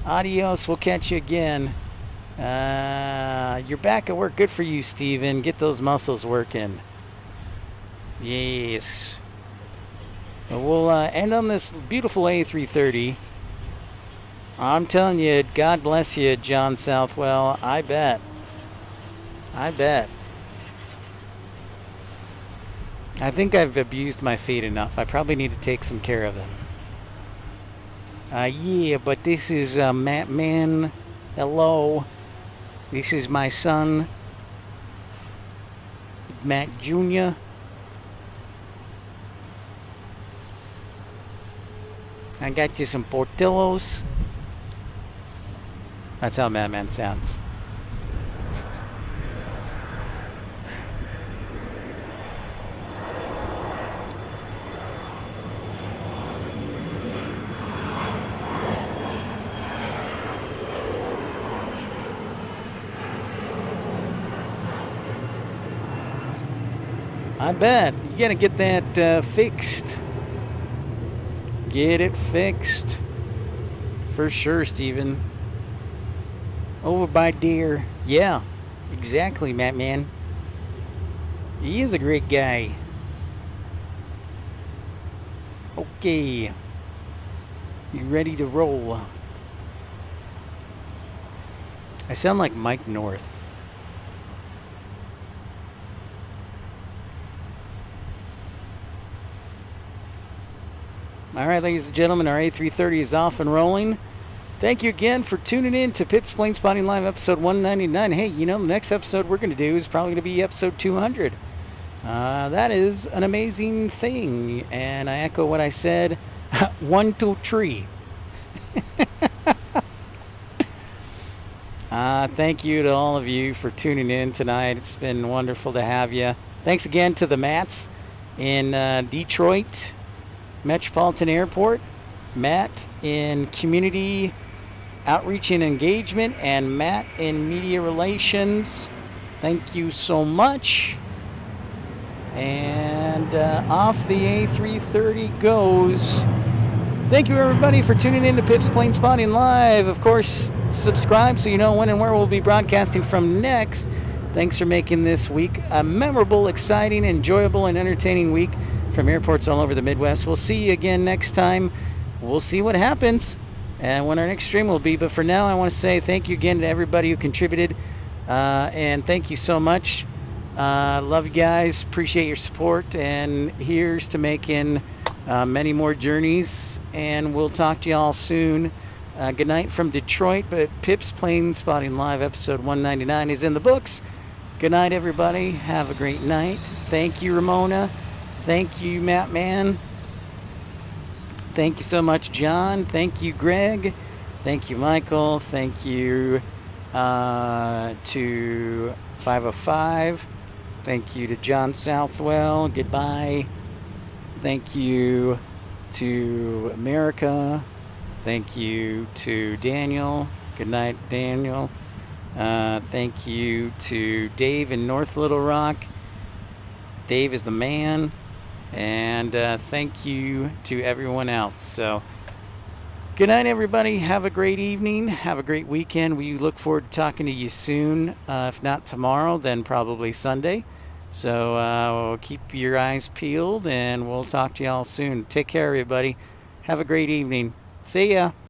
Speaker 1: Adios, we'll catch you again. You're back at work. Good for you, Steven. Get those muscles working. Yes. We'll end on this beautiful A330. I'm telling you, God bless you, John Southwell. I bet. I think I've abused my feet enough. I probably need to take some care of them. Yeah, but this is Mattman. Hello. This is my son, Matt Jr. I got you some Portillos. That's how Madman sounds. I bet. You gotta get that fixed. Get it fixed. For sure, Steven. Over by Deer. Yeah, exactly, Mattman. He is a great guy. Okay. You ready to roll? I sound like Mike North. All right, ladies and gentlemen, our A330 is off and rolling. Thank you again for tuning in to Pip's Planespotting Live, episode 199. Hey, you know, the next episode we're going to do is probably going to be episode 200. That is an amazing thing. And I echo what I said. 1, 2, 3. Thank you to all of you for tuning in tonight. It's been wonderful to have you. Thanks again to the Matts in Detroit Metropolitan Airport, Matt in Community Outreach and Engagement, and Matt in Media Relations. Thank you so much. And off the A330 goes. Thank you, everybody, for tuning in to Pip's Planespotting Live. Of course, subscribe so you know when and where we'll be broadcasting from next. Thanks for making this week a memorable, exciting, enjoyable, and entertaining week from airports all over the Midwest. We'll see you again next time. We'll see what happens and when our next stream will be. But for now, I want to say thank you again to everybody who contributed. And thank you so much. Love you guys. Appreciate your support. And here's to making many more journeys. And we'll talk to you all soon. Good night from Detroit. But Pip's Planespotting Live, episode 199 is in the books. Good night, everybody. Have a great night. Thank you, Ramona. Thank you, Matt Man. Thank you so much, John. Thank you, Greg. Thank you, Michael. Thank you to 505. Thank you to John Southwell. Goodbye. Thank you to America. Thank you to Daniel. Good night, Daniel. Thank you to Dave in North Little Rock. Dave is the man. And thank you to everyone else. So, good night, everybody. Have a great evening. Have a great weekend. We look forward to talking to you soon. If not tomorrow, then probably Sunday. So keep your eyes peeled, and we'll talk to you all soon. Take care, everybody. Have a great evening. See ya.